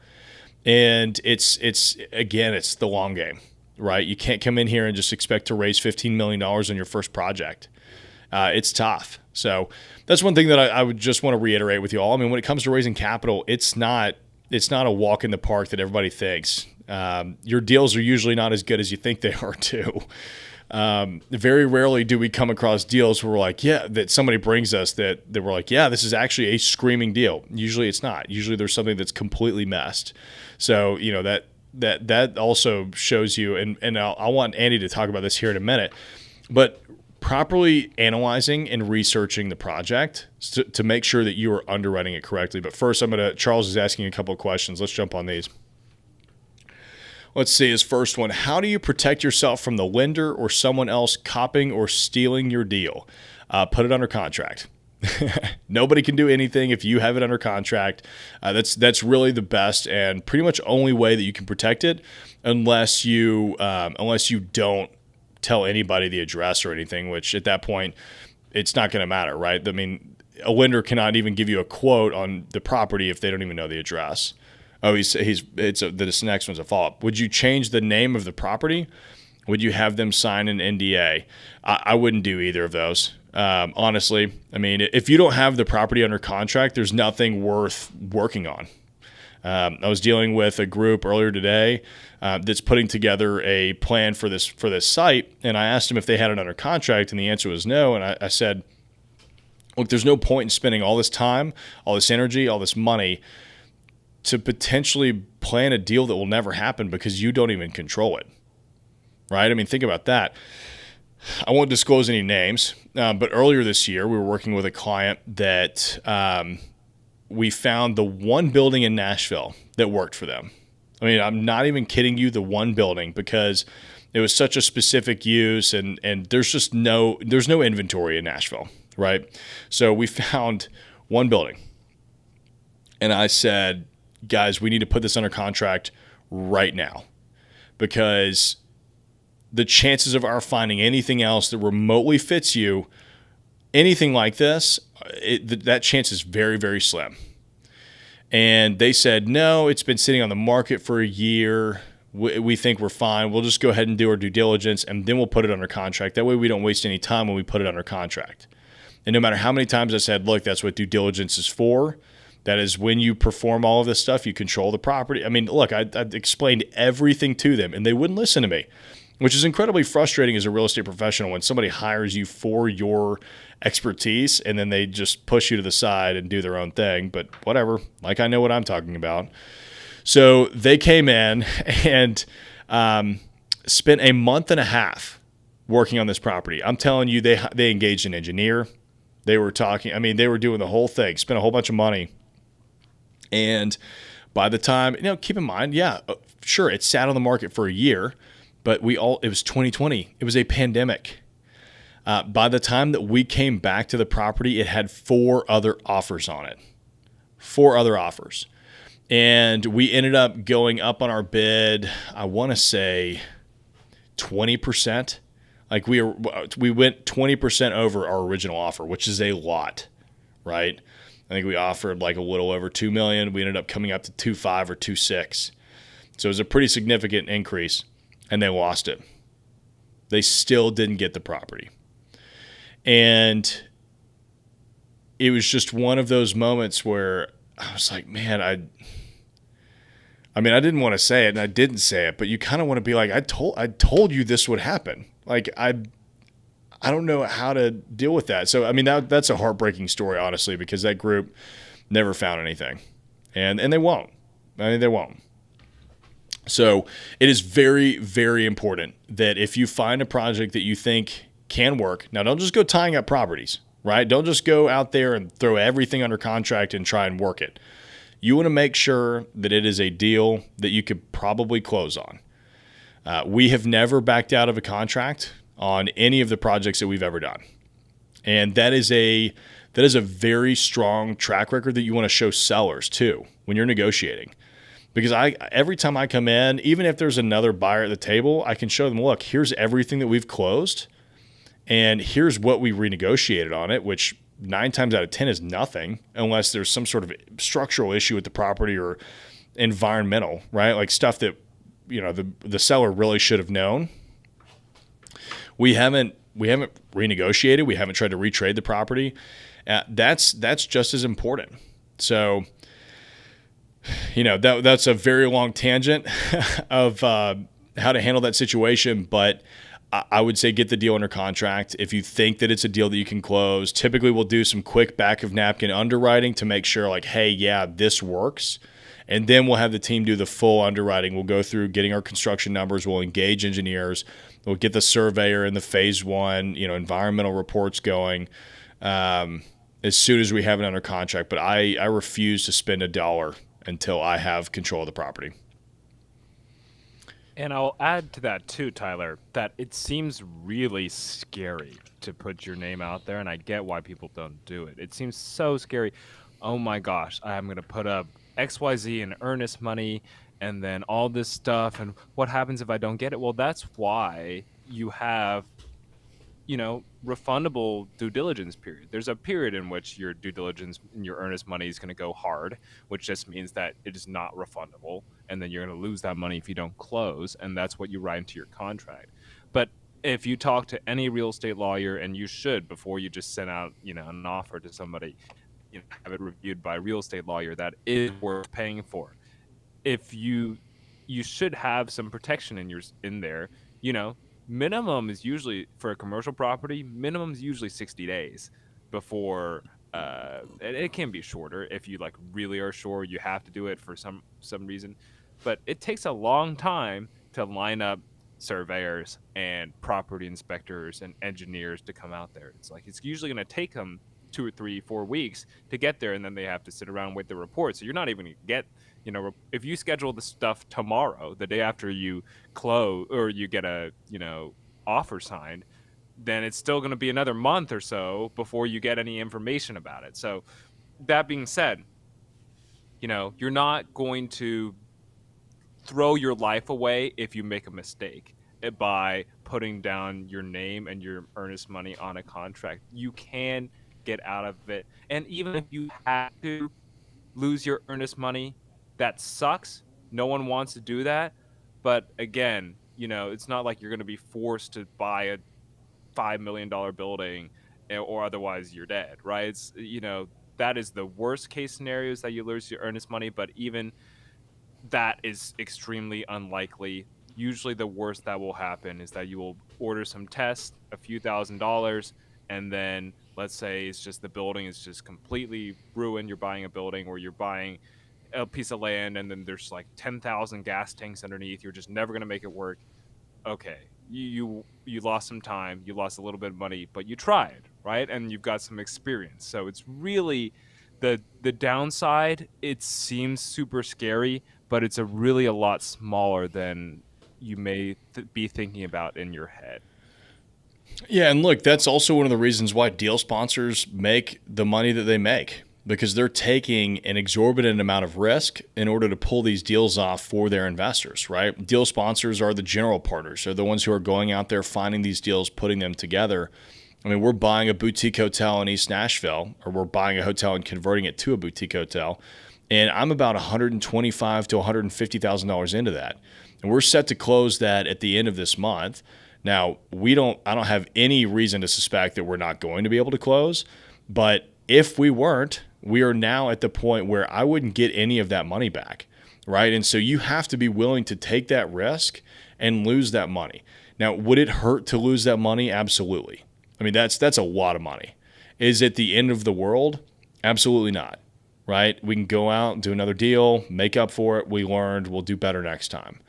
And it's the long game, right? You can't come in here and just expect to raise $15 million on your first project. It's tough. So that's one thing that I would just want to reiterate with you all. I mean, when it comes to raising capital, it's not a walk in the park that everybody thinks. Your deals are usually not as good as you think they are too. Very rarely do we come across deals where we're like, that somebody brings us that we're like, this is actually a screaming deal. Usually it's not. Usually there's something that's completely messed. So, that also shows you, and I want Andy to talk about this here in a minute, but properly analyzing and researching the project to make sure that you are underwriting it correctly. But first, Charles is asking a couple of questions. Let's jump on these. Let's see his first one. How do you protect yourself from the lender or someone else copying or stealing your deal? Put it under contract. Nobody can do anything if you have it under contract. That's really the best and pretty much only way that you can protect it, unless you don't tell anybody the address or anything, which at that point it's not going to matter, right? I mean, a lender cannot even give you a quote on the property if they don't even know the address. Oh, this next one's a follow-up. Would you change the name of the property? Would you have them sign an NDA? I wouldn't do either of those. Honestly, I mean, if you don't have the property under contract, there's nothing worth working on. I was dealing with a group earlier today that's putting together a plan for this site, and I asked them if they had it under contract, and the answer was no. And I said, look, there's no point in spending all this time, all this energy, all this money to potentially plan a deal that will never happen because you don't even control it, right? I mean, think about that. I won't disclose any names, but earlier this year, we were working with a client that we found the one building in Nashville that worked for them. I mean, I'm not even kidding you, the one building, because it was such a specific use, and there's no inventory in Nashville, right? So we found one building, and I said, guys, we need to put this under contract right now, because the chances of our finding anything else that remotely fits you, anything like this, that chance is very, very slim. And they said, no, it's been sitting on the market for a year. We think we're fine. We'll just go ahead and do our due diligence, and then we'll put it under contract. That way we don't waste any time when we put it under contract. And no matter how many times I said, look, that's what due diligence is for. That is when you perform all of this stuff, you control the property. I mean, look, I explained everything to them, and they wouldn't listen to me, which is incredibly frustrating as a real estate professional when somebody hires you for your expertise and then they just push you to the side and do their own thing. But whatever, like I know what I'm talking about. So they came in and spent a month and a half working on this property. I'm telling you, they engaged an engineer. They were talking, I mean, they were doing the whole thing, spent a whole bunch of money. And by the time, keep in mind, yeah, sure, it sat on the market for a year, but it was 2020. It was a pandemic. By the time that we came back to the property, it had 4 other offers on it. 4 other offers. And we ended up going up on our bid, I want to say 20%. Like we went 20% over our original offer, which is a lot, right? I think we offered like a little over $2 million. We ended up coming up to 2.5 or 2.6. So it was a pretty significant increase, and they lost it. They still didn't get the property. And it was just one of those moments where I was like, man, I didn't want to say it, and I didn't say it, but you kind of want to be like, I told you this would happen. Like, I don't know how to deal with that. So, I mean, that's a heartbreaking story, honestly, because that group never found anything. And they won't. I mean, they won't. So it is very, very important that if you find a project that you think can work, now don't just go tying up properties, right? Don't just go out there and throw everything under contract and try and work it. You want to make sure that it is a deal that you could probably close on. We have never backed out of a contract on any of the projects that we've ever done. And that is a very strong track record that you want to show sellers too when you're negotiating. Because every time I come in, even if there's another buyer at the table, I can show them, look, here's everything that we've closed, and here's what we renegotiated on it, which 9 times out of 10 is nothing unless there's some sort of structural issue with the property or environmental, right? Like stuff that, the seller really should have known. We haven't renegotiated. We haven't tried to retrade the property. That's just as important. So, that's a very long tangent of how to handle that situation. But I would say get the deal under contract. If you think that it's a deal that you can close, typically we'll do some quick back of napkin underwriting to make sure like, hey, yeah, this works. And then we'll have the team do the full underwriting. We'll go through getting our construction numbers. We'll engage engineers. We'll get the surveyor and the phase 1, environmental reports going as soon as we have it under contract. But I refuse to spend $1 until I have control of the property. And I'll add to that too, Tyler, that it seems really scary to put your name out there, and I get why people don't do it. It seems so scary. Oh my gosh, I'm going to put up XYZ in earnest money and then all this stuff, and what happens if I don't get it? Well, that's why you have, refundable due diligence period. There's a period in which your due diligence and your earnest money is going to go hard, which just means that it is not refundable, and then you're going to lose that money if you don't close, and that's what you write into your contract. But if you talk to any real estate lawyer, and you should before you just send out, an offer to somebody, have it reviewed by a real estate lawyer that is worth paying for. If you should have some protection in there. Minimum is usually for a commercial property. Minimum is usually 60 days before. It can be shorter if you like really are sure you have to do it for some reason, but it takes a long time to line up surveyors and property inspectors and engineers to come out there. It's usually going to take them 2 or 3 4 weeks to get there, and then they have to sit around and wait the report. So you're not even going to get, if you schedule the stuff tomorrow, the day after you close or you get a, offer signed, then it's still going to be another month or so before you get any information about it. So that being said, you're not going to throw your life away if you make a mistake by putting down your name and your earnest money on a contract. You can get out of it. And even if you have to lose your earnest money, that sucks. No one wants to do that. But again, it's not like you're going to be forced to buy a $5 million building or otherwise you're dead, right? It's, that is the worst case scenario, is that you lose your earnest money. But even that is extremely unlikely. Usually the worst that will happen is that you will order some tests, a few $1,000s, and then let's say it's just the building is just completely ruined. You're buying a building, or you're buying a piece of land and then there's like 10,000 gas tanks underneath. You're just never going to make it work. Okay, you lost some time, you lost a little bit of money, but you tried, right? And you've got some experience. So it's really the downside. It seems super scary, but it's really a lot smaller than you may be thinking about in your head. Yeah, and look, that's also one of the reasons why deal sponsors make the money that they make, because they're taking an exorbitant amount of risk in order to pull these deals off for their investors, right? Deal sponsors are the general partners. They're the ones who are going out there, finding these deals, putting them together. I mean, we're buying a boutique hotel in East Nashville, or we're buying a hotel and converting it to a boutique hotel, and I'm about $125,000 to $150,000 into that. And we're set to close that at the end of this month. Now, I don't have any reason to suspect that we're not going to be able to close, but if we weren't, we are now at the point where I wouldn't get any of that money back, right? And so you have to be willing to take that risk and lose that money. Now, would it hurt to lose that money? Absolutely. I mean, that's a lot of money. Is it the end of the world? Absolutely not, right? We can go out and do another deal, make up for it. We learned, we'll do better next time.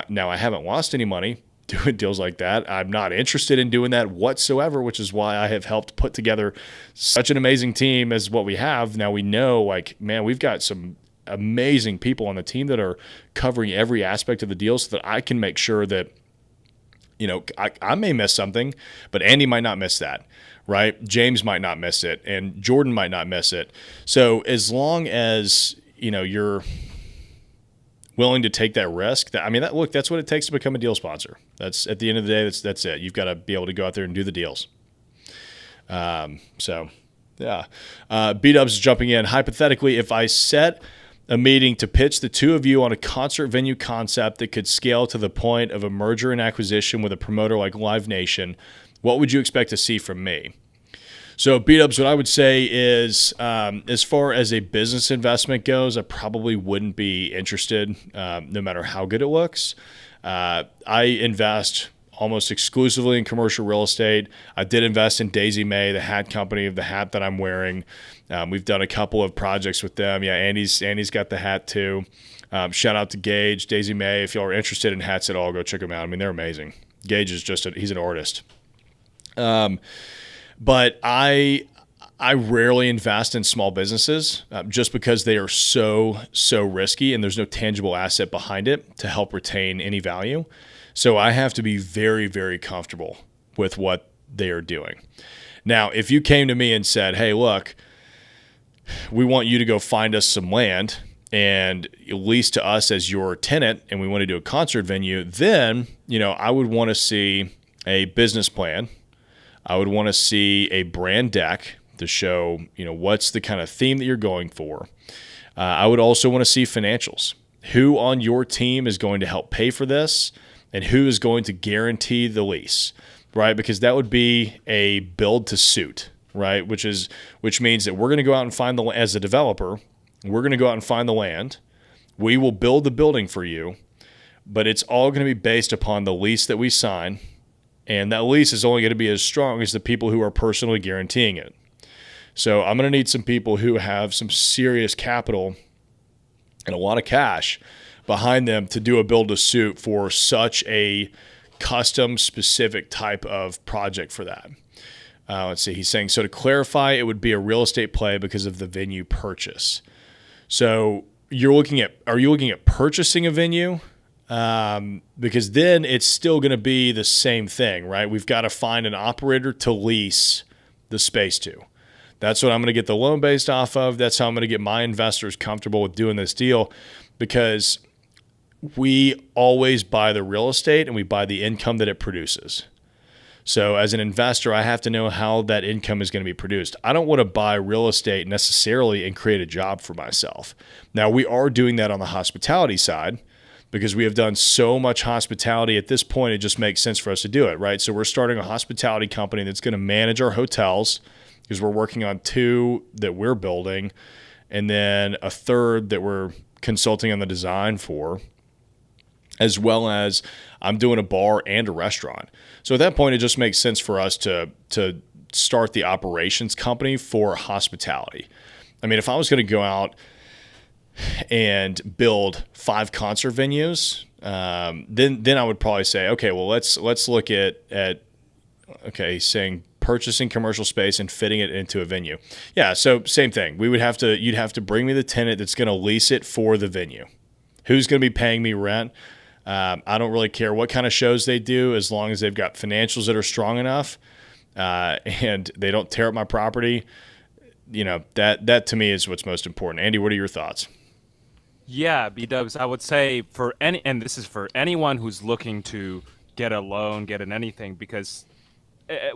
Now, I haven't lost any money doing deals like that. I'm not interested in doing that whatsoever, which is why I have helped put together such an amazing team as what we have. Now we know, like, man, we've got some amazing people on the team that are covering every aspect of the deal so that I can make sure that, I may miss something, but Andy might not miss that, right? James might not miss it, and Jordan might not miss it. So as long as, you're willing to take that risk. That's what it takes to become a deal sponsor. That's, at the end of the day, that's it. You've got to be able to go out there and do the deals. B-Dubs is jumping in. Hypothetically, if I set a meeting to pitch the two of you on a concert venue concept that could scale to the point of a merger and acquisition with a promoter like Live Nation, what would you expect to see from me? So, B-Dubs, what I would say is, as far as a business investment goes, I probably wouldn't be interested, no matter how good it looks. I invest almost exclusively in commercial real estate. I did invest in Daisy May, the hat company of the hat that I'm wearing. We've done a couple of projects with them. Yeah, Andy's got the hat too. Shout out to Gage, Daisy May. If y'all are interested in hats at all, go check them out. I mean, they're amazing. Gage is he's an artist. But I rarely invest in small businesses just because they are so risky and there's no tangible asset behind it to help retain any value. So I have to be very, very comfortable with what they are doing. Now, if you came to me and said, hey, look, we want you to go find us some land and lease to us as your tenant, and we want to do a concert venue, then, I would want to see a business plan. I would want to see a brand deck to show, what's the kind of theme that you're going for. I would also want to see financials. Who on your team is going to help pay for this, and who is going to guarantee the lease, right? Because that would be a build to suit, right? Which means that we're going to go out and find as a developer, we're going to go out and find the land. We will build the building for you, but it's all going to be based upon the lease that we sign. And that lease is only going to be as strong as the people who are personally guaranteeing it. So I'm going to need some people who have some serious capital and a lot of cash behind them to do a build to suit for such a custom specific type of project for that. Let's see. He's saying, so to clarify, it would be a real estate play because of the venue purchase. So are you looking at purchasing a venue? Because then it's still going to be the same thing, right? We've got to find an operator to lease the space to. That's what I'm going to get the loan based off of. That's how I'm going to get my investors comfortable with doing this deal, because we always buy the real estate and we buy the income that it produces. So as an investor, I have to know how that income is going to be produced. I don't want to buy real estate necessarily and create a job for myself. Now, we are doing that on the hospitality side because we have done so much hospitality at this point, it just makes sense for us to do it, right? So we're starting a hospitality company that's going to manage our hotels, because we're working on 2 that we're building and then a 3rd that we're consulting on the design for, as well as I'm doing a bar and a restaurant. So at that point, it just makes sense for us to start the operations company for hospitality. I mean, if I was going to go out and build 5 concert venues, then I would probably say, okay, well, let's look at okay, saying purchasing commercial space and fitting it into a venue. Yeah, so same thing. You'd have to bring me the tenant that's going to lease it for the venue. Who's going to be paying me rent? I don't really care what kind of shows they do, as long as they've got financials that are strong enough and they don't tear up my property. That to me is what's most important. Andy, what are your thoughts? Yeah, B-dubs, I would say and this is for anyone who's looking to get a loan, get an anything, because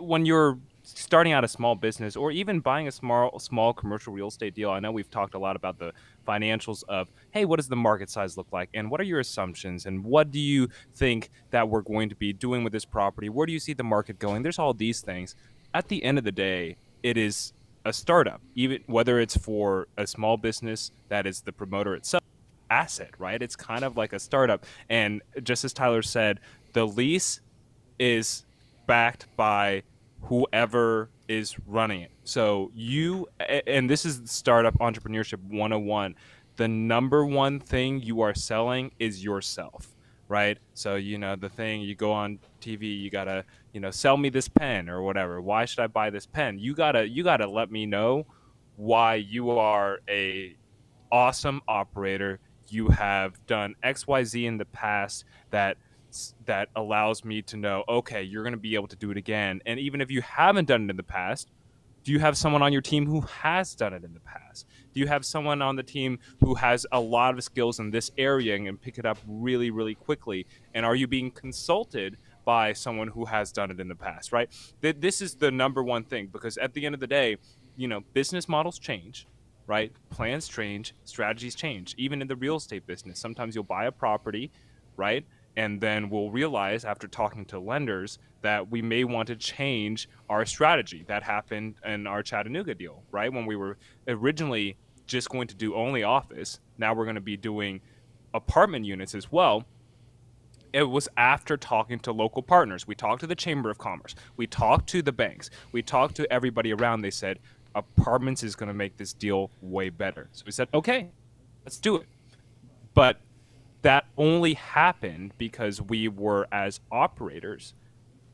when you're starting out a small business or even buying a small commercial real estate deal, I know we've talked a lot about the financials of, hey, what does the market size look like? And what are your assumptions? And what do you think that we're going to be doing with this property? Where do you see the market going? There's all these things. At the end of the day, it is a startup, even whether it's for a small business that is the promoter itself, asset, right? It's kind of like a startup. And just as Tyler said, the lease is backed by whoever is running it. So and this is startup entrepreneurship 101. The number one thing you are selling is yourself, right? So, the thing you go on TV, you gotta, sell me this pen or whatever. Why should I buy this pen? You gotta let me know why you are a awesome operator. You have done XYZ in the past that allows me to know, okay, you're going to be able to do it again. And even if you haven't done it in the past, do you have someone on your team who has done it in the past? Do you have someone on the team who has a lot of skills in this area and can pick it up really, really quickly? And are you being consulted by someone who has done it in the past, right? This is the number one thing, because at the end of the day, business models change, right? Plans change, strategies change. Even in the real estate business, sometimes you'll buy a property, right? And then we'll realize after talking to lenders that we may want to change our strategy. That happened in our Chattanooga deal, right? When we were originally just going to do only office, now we're going to be doing apartment units as well. It was after talking to local partners. We talked to the Chamber of Commerce. We talked to the banks. We talked to everybody around. They said, apartments is going to make this deal way better. So we said, okay, let's do it. But that only happened because we were, as operators,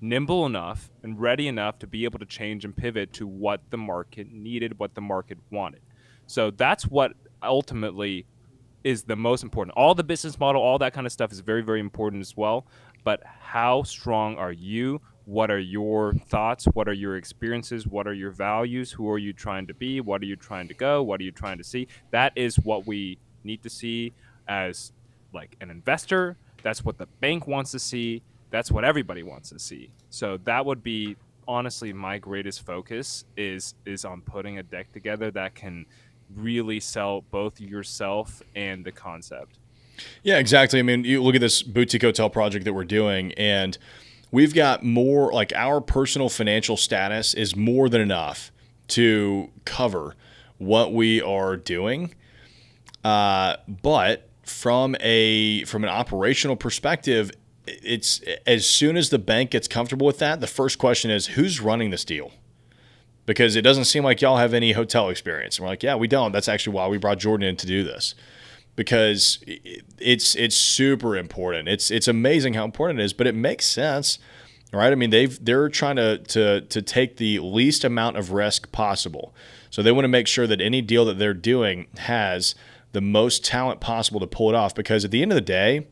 nimble enough and ready enough to be able to change and pivot to what the market needed, what the market wanted. So that's what ultimately is the most important. All the business model, all that kind of stuff is very, very important as well. But how strong are you? What are your thoughts? What are your experiences? What are your values? Who are you trying to be? What are you trying to go? What are you trying to see? That is what we need to see as like an investor. That's what the bank wants to see. That's what everybody wants to see. So that would be honestly my greatest focus is on putting a deck together that can really sell both yourself and the concept. Yeah, exactly. I mean, you look at this boutique hotel project that we're doing, and we've got more, like our personal financial status is more than enough to cover what we are doing. But from an operational perspective, it's as soon as the bank gets comfortable with that, the first question is who's running this deal? Because it doesn't seem like y'all have any hotel experience. And we're like, yeah, we don't. That's actually why we brought Jordan in to do this. Because it's super important. It's amazing how important it is, but it makes sense, right? I mean, they're trying to take the least amount of risk possible. So they want to make sure that any deal that they're doing has the most talent possible to pull it off. Because at the end of the day,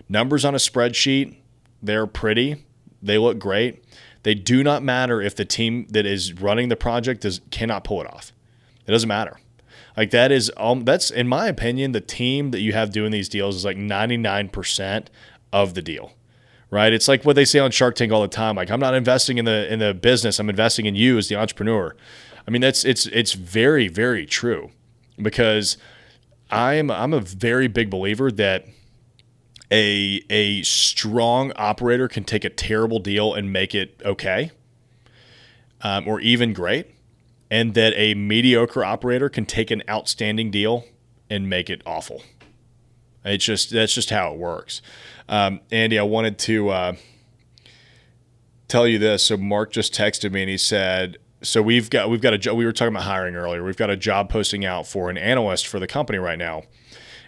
numbers on a spreadsheet, they're pretty, they look great. They do not matter if the team that is running the project cannot pull it off. It doesn't matter. Like that's in my opinion, the team that you have doing these deals is like 99% of the deal, right? It's like what they say on Shark Tank all the time. Like, I'm not investing in the business, I'm investing in you as the entrepreneur. I mean, it's very, very true, because I'm a very big believer that a strong operator can take a terrible deal and make it okay, or even great. And that a mediocre operator can take an outstanding deal and make it awful. That's just how it works. Andy, I wanted to tell you this. So Mark just texted me and he said, so we've got a job. We were talking about hiring earlier. We've got a job posting out for an analyst for the company right now.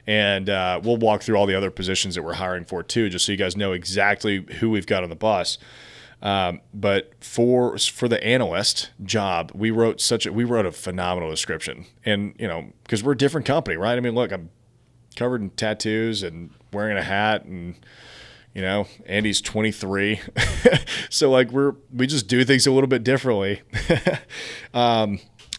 And we'll walk through all the other positions that we're hiring for too, just so you guys know exactly who we've got on the bus. But for the analyst job, we wrote a phenomenal description, and because we're a different company, right? I mean, look, I'm covered in tattoos and wearing a hat, and Andy's 23, so like we just do things a little bit differently.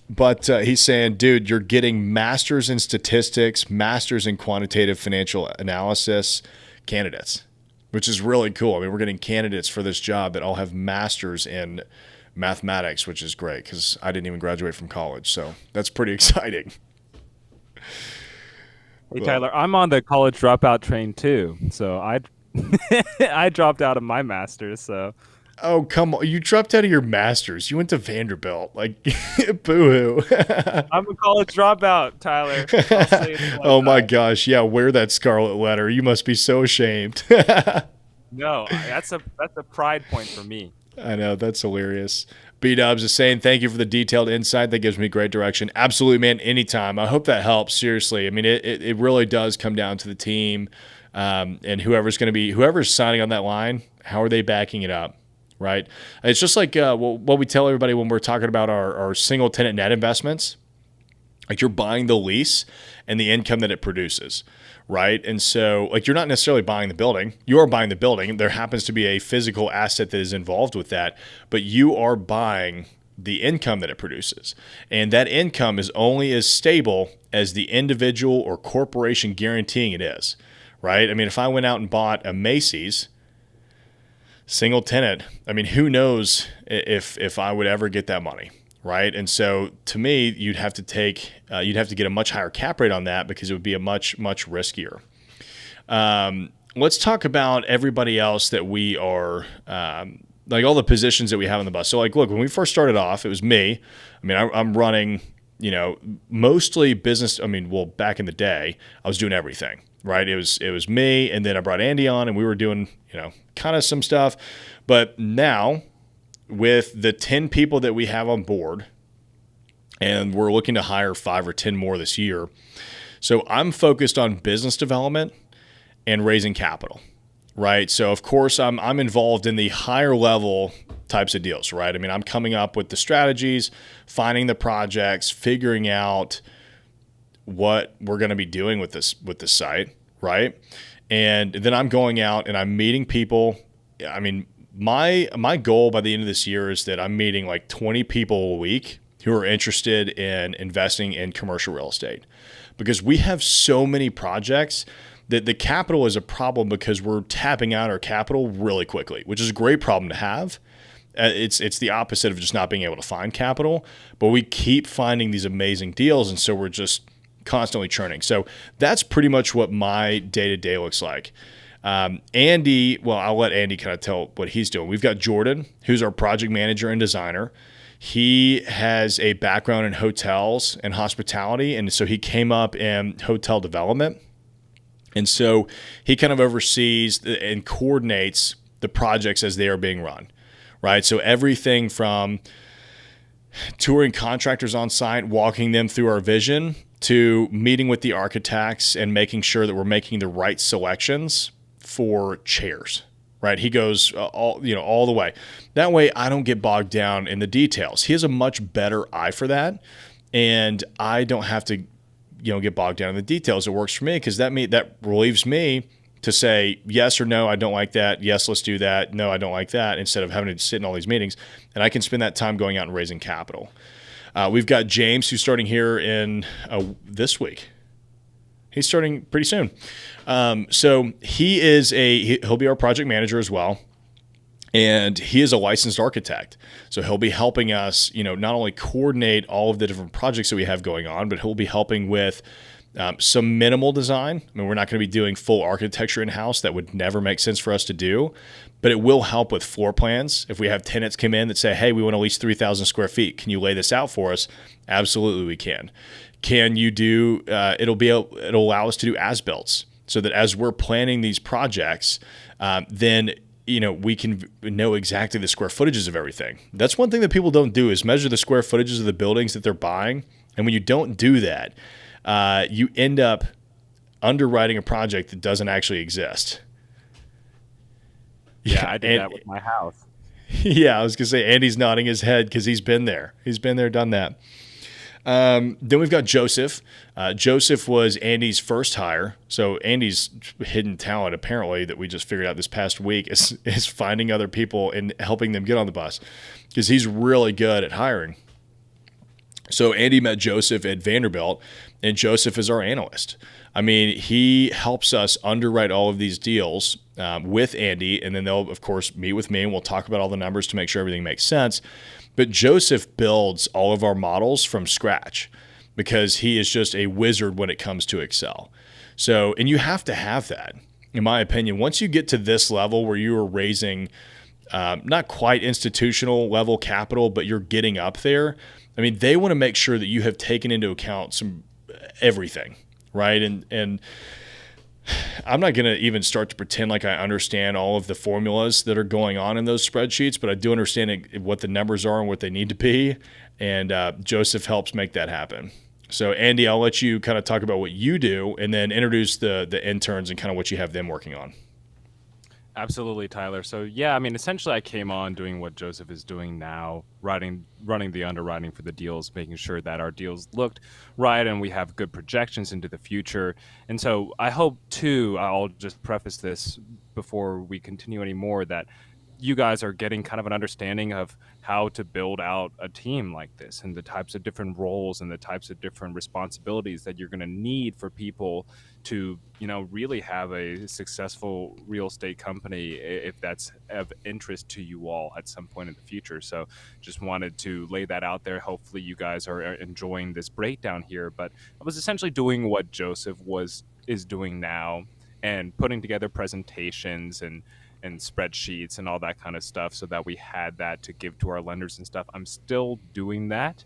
But he's saying, dude, you're getting masters in statistics, masters in quantitative financial analysis candidates, which is really cool. I mean, we're getting candidates for this job that all have masters in mathematics, which is great because I didn't even graduate from college. So that's pretty exciting. Hey, Tyler, I'm on the college dropout train too. So I dropped out of my master's. So. Oh, come on. You dropped out of your master's. You went to Vanderbilt. Like, boo-hoo. I'm a college dropout, Tyler. Oh, my gosh. Yeah, wear that scarlet letter. You must be so ashamed. No, that's a pride point for me. I know. That's hilarious. B-Dubs is saying, thank you for the detailed insight. That gives me great direction. Absolutely, man. Anytime. I hope that helps. Seriously. I mean, it really does come down to the team, and whoever's signing on that line, how are they backing it up? Right. It's just like what we tell everybody when we're talking about our single tenant net investments. Like, you're buying the lease and the income that it produces. Right. And so, like, you're not necessarily buying the building. You are buying the building. There happens to be a physical asset that is involved with that, but you are buying the income that it produces. And that income is only as stable as the individual or corporation guaranteeing it is. Right. I mean, if I went out and bought a Macy's single tenant, I mean, who knows if I would ever get that money, right? And so to me, you'd have to get a much higher cap rate on that, because it would be a much riskier. Let's talk about everybody else that we are, like all the positions that we have on the bus. So like, look, when we first started off, it was me. I mean, I'm running, mostly business. I mean, well, back in the day, I was doing everything. Right. It was me. And then I brought Andy on and we were doing, kind of some stuff. But now with the 10 people that we have on board, and we're looking to hire 5 or 10 more this year. So I'm focused on business development and raising capital. Right. So of course I'm involved in the higher level types of deals. Right. I mean, I'm coming up with the strategies, finding the projects, figuring out what we're going to be doing with this site, right? And then I'm going out and I'm meeting people. I mean, my goal by the end of this year is that I'm meeting like 20 people a week who are interested in investing in commercial real estate, because we have so many projects that the capital is a problem, because we're tapping out our capital really quickly, which is a great problem to have. It's the opposite of just not being able to find capital, but we keep finding these amazing deals, and so we're just constantly churning. So that's pretty much what my day-to-day looks like. Andy, well, I'll let Andy kind of tell what he's doing. We've got Jordan, who's our project manager and designer. He has a background in hotels and hospitality, and so he came up in hotel development. And so he kind of oversees and coordinates the projects as they are being run, right? So everything from touring contractors on site, walking them through our vision, to meeting with the architects and making sure that we're making the right selections for chairs, right? He goes all the way. That way I don't get bogged down in the details. He has a much better eye for that, and I don't have to get bogged down in the details. It works for me because that relieves me to say yes or no, I don't like that. Yes, let's do that. No, I don't like that, instead of having to sit in all these meetings. And I can spend that time going out and raising capital. We've got James, who's starting here in this week. He's starting pretty soon. So he'll be our project manager as well. And he is a licensed architect. So he'll be helping us, not only coordinate all of the different projects that we have going on, but he'll be helping with some minimal design. I mean, we're not going to be doing full architecture in-house. That would never make sense for us to do. But it will help with floor plans. If we have tenants come in that say, hey, we want to lease 3,000 square feet. Can you lay this out for us? Absolutely, we can. Can you do, it'll allow us to do as-builts, so that as we're planning these projects, then we can know exactly the square footages of everything. That's one thing that people don't do, is measure the square footages of the buildings that they're buying. And when you don't do that, you end up underwriting a project that doesn't actually exist. Yeah, I did that with my house. Yeah, I was going to say, Andy's nodding his head because he's been there. He's been there, done that. Then we've got Joseph. Joseph was Andy's first hire. So Andy's hidden talent, apparently, that we just figured out this past week is finding other people and helping them get on the bus, because he's really good at hiring. So Andy met Joseph at Vanderbilt, and Joseph is our analyst. I mean, he helps us underwrite all of these deals with Andy, and then they'll, of course, meet with me, and we'll talk about all the numbers to make sure everything makes sense. But Joseph builds all of our models from scratch, because he is just a wizard when it comes to Excel. So, and you have to have that, in my opinion. Once you get to this level where you are raising not quite institutional level capital, but you're getting up there, I mean, they want to make sure that you have taken into account everything, right? And I'm not going to even start to pretend like I understand all of the formulas that are going on in those spreadsheets, but I do understand what the numbers are and what they need to be. And Joseph helps make that happen. So Andy, I'll let you kind of talk about what you do, and then introduce the interns and kind of what you have them working on. Absolutely, Tyler. So yeah, I mean, essentially I came on doing what Joseph is doing now, running the underwriting for the deals, making sure that our deals looked right and we have good projections into the future. And so I hope too, I'll just preface this before we continue anymore, that you guys are getting kind of an understanding of how to build out a team like this, and the types of different roles and the types of different responsibilities that you're going to need for people to, really have a successful real estate company, if that's of interest to you all at some point in the future. So just wanted to lay that out there. Hopefully you guys are enjoying this breakdown here, but I was essentially doing what Joseph is doing now, and putting together presentations and spreadsheets and all that kind of stuff, so that we had that to give to our lenders and stuff. I'm still doing that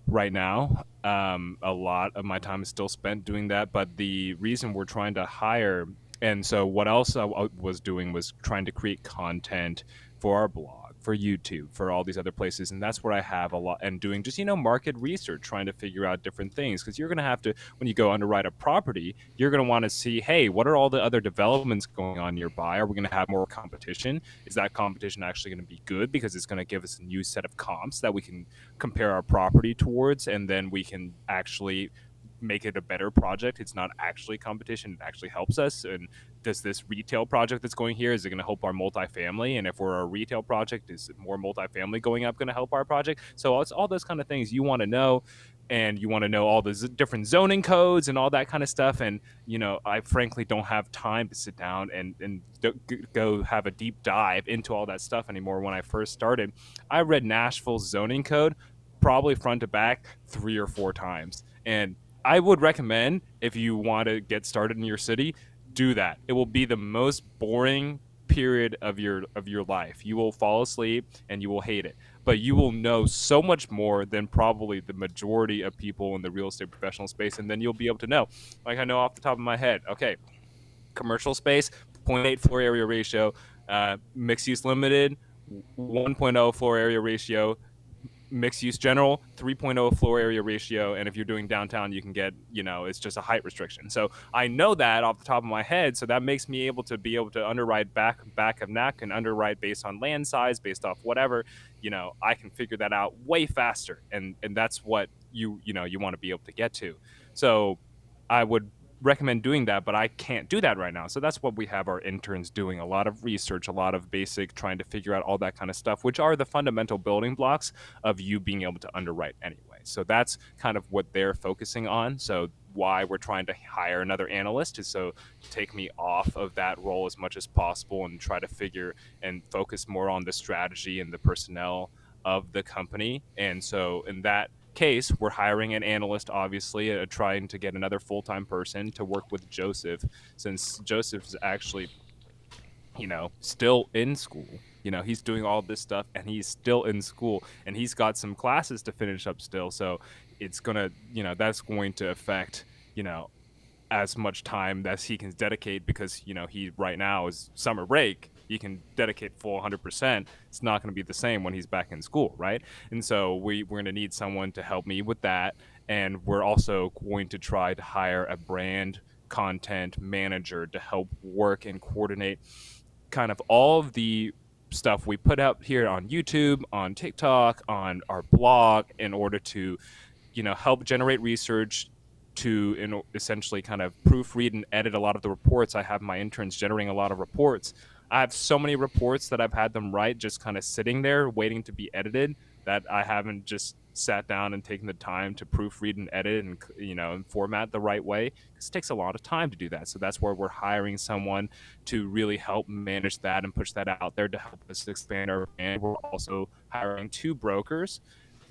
right now. A lot of my time is still spent doing that, but the reason we're trying to hire, and so what else I was doing was trying to create content for our blog, for YouTube, for all these other places. And that's where I have a lot, and doing just, market research, trying to figure out different things. Because you're going to have to, when you go underwrite a property, you're going to want to see, hey, what are all the other developments going on nearby? Are we going to have more competition? Is that competition actually going to be good? Because it's going to give us a new set of comps that we can compare our property towards, and then we can actually make it a better project. It's not actually competition, it actually helps us. And does this retail project that's going here, is it going to help our multifamily? And if we're a retail project, is more multifamily going up going to help our project? So it's all those kind of things you want to know, and you want to know all the different zoning codes and all that kind of stuff. And I frankly don't have time to sit down and go have a deep dive into all that stuff anymore. When I first started, I read Nashville's zoning code probably front to back 3 or 4 times, and I would recommend, if you want to get started in your city, do that. It will be the most boring period of your life. You will fall asleep and you will hate it. But you will know so much more than probably the majority of people in the real estate professional space, and then you'll be able to know. Like, I know off the top of my head, okay, commercial space, zero 0.8 floor area ratio, mixed use limited, 1.0 floor area ratio, mixed use general, 3.0 floor area ratio, and if you're doing downtown, you can get, it's just a height restriction. So I know that off the top of my head, so that makes me able to underwrite back of neck and underwrite based on land size, based off whatever. I can figure that out way faster, and that's what you want to be able to get to. So I would recommend doing that, but I can't do that right now. So that's what we have our interns doing, a lot of research, a lot of basic trying to figure out all that kind of stuff, which are the fundamental building blocks of you being able to underwrite anyway. So that's kind of what they're focusing on. So why we're trying to hire another analyst is so take me off of that role as much as possible and try to figure and focus more on the strategy and the personnel of the company. And so in that case, we're hiring an analyst, obviously, trying to get another full-time person to work with Joseph, since Joseph's actually, still in school. He's doing all this stuff and he's still in school and he's got some classes to finish up still. So it's going to, that's going to affect, as much time as he can dedicate, because he right now is summer break. He can dedicate full 100%. It's not going to be the same when he's back in school, right? And so we're going to need someone to help me with that, and we're also going to try to hire a brand content manager to help work and coordinate kind of all of the stuff we put out here on YouTube, on TikTok, on our blog, in order to help generate research, to essentially kind of proofread and edit a lot of the reports. I have my interns generating a lot of reports. I have so many reports that I've had them write just kind of sitting there waiting to be edited, that I haven't just sat down and taken the time to proofread and edit and and format the right way, because it takes a lot of time to do that. So that's where we're hiring someone to really help manage that and push that out there to help us expand our brand. We're also hiring 2 brokers.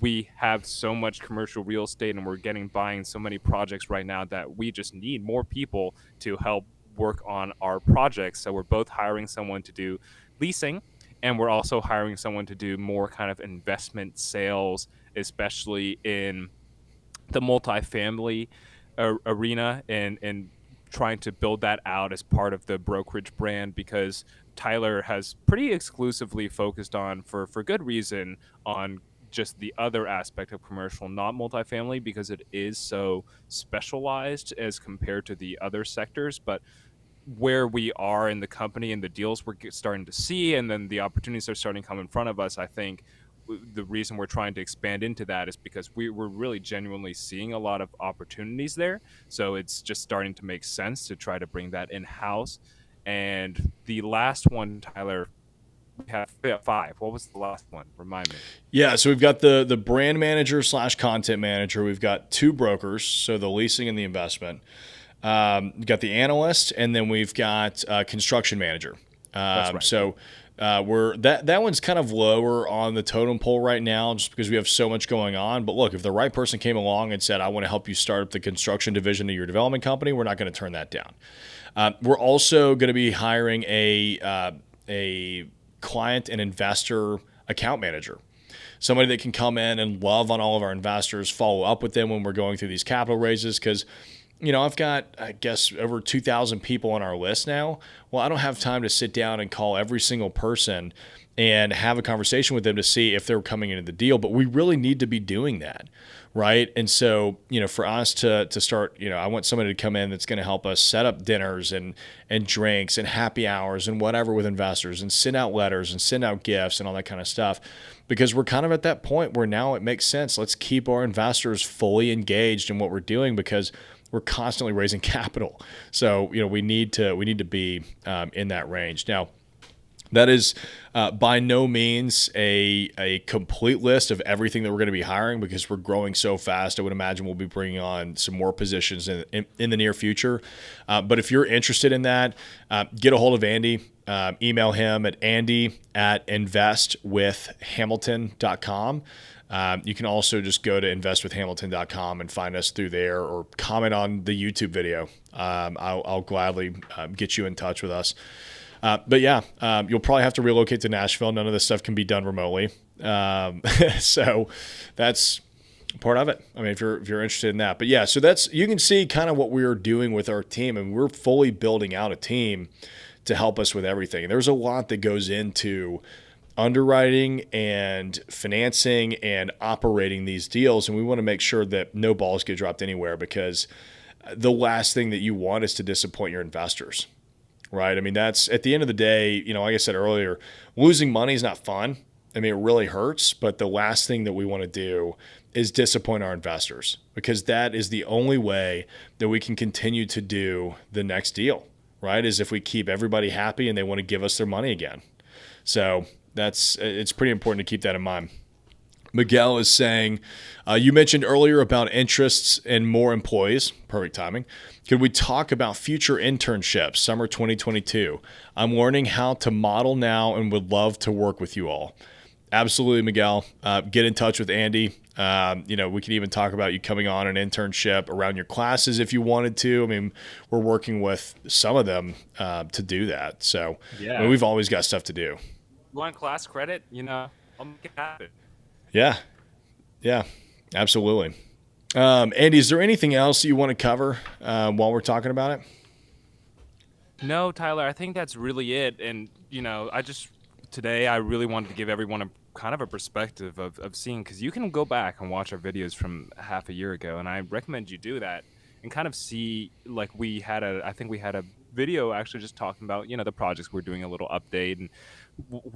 We have so much commercial real estate and we're buying so many projects right now that we just need more people to help work on our projects. So we're both hiring someone to do leasing, and we're also hiring someone to do more kind of investment sales, especially in the multifamily arena, and trying to build that out as part of the brokerage brand, because Tyler has pretty exclusively focused on, for good reason, on just the other aspect of commercial, not multifamily, because it is so specialized as compared to the other sectors. But where we are in the company and the deals we're starting to see, and then the opportunities are starting to come in front of us, I think the reason we're trying to expand into that is because we're really genuinely seeing a lot of opportunities there. So it's just starting to make sense to try to bring that in-house. And the last one, Tyler, we have 5. What was the last one? Remind me. Yeah, so we've got the brand manager / content manager. We've got 2 brokers, so the leasing and the investment. We've got the analyst, and then we've got construction manager. That's right. So we're that one's kind of lower on the totem pole right now, just because we have so much going on. But look, if the right person came along and said, "I want to help you start up the construction division of your development company," we're not going to turn that down. We're also going to be hiring a client and investor account manager, somebody that can come in and love on all of our investors, follow up with them when we're going through these capital raises, because I've got, I guess, over 2,000 people on our list now. Well, I don't have time to sit down and call every single person and have a conversation with them to see if they're coming into the deal, but we really need to be doing that, right? And so, for us to start, I want somebody to come in that's going to help us set up dinners and drinks and happy hours and whatever with investors, and send out letters and send out gifts and all that kind of stuff, because we're kind of at that point where now it makes sense. Let's keep our investors fully engaged in what we're doing, because we're constantly raising capital. So, we need to be in that range. Now, that is by no means a complete list of everything that we're going to be hiring, because we're growing so fast. I would imagine we'll be bringing on some more positions in the near future. But if you're interested in that, get a hold of Andy. Email him at andy@investwithhamilton.com. You can also just go to investwithhamilton.com and find us through there, or comment on the YouTube video. I'll gladly get you in touch with us. But yeah, you'll probably have to relocate to Nashville. None of this stuff can be done remotely. So that's part of it. I mean, if you're interested in that. But yeah, so you can see kind of what we're doing with our team, and we're fully building out a team to help us with everything. There's a lot that goes into underwriting and financing and operating these deals, and we want to make sure that no balls get dropped anywhere, because the last thing that you want is to disappoint your investors, right? I mean, that's at the end of the day, like I said earlier, losing money is not fun. I mean, it really hurts, but the last thing that we want to do is disappoint our investors, because that is the only way that we can continue to do the next deal, right? Is if we keep everybody happy and they want to give us their money again. So it's pretty important to keep that in mind. Miguel is saying, you mentioned earlier about interests and more employees. Perfect timing. Could we talk about future internships, summer 2022? I'm learning how to model now and would love to work with you all. Absolutely, Miguel. Get in touch with Andy. We could even talk about you coming on an internship around your classes if you wanted to. I mean, we're working with some of them to do that. So Yeah. I mean, we've always got stuff to do. Want class credit? I'll make it happen. Yeah, absolutely. Andy, is there anything else you want to cover while we're talking about it? No, Tyler, I think that's really it. And, today I really wanted to give everyone a kind of a perspective of seeing, because you can go back and watch our videos from half a year ago, and I recommend you do that and kind of see, like I think we had a video actually just talking about, the projects we're doing, a little update, and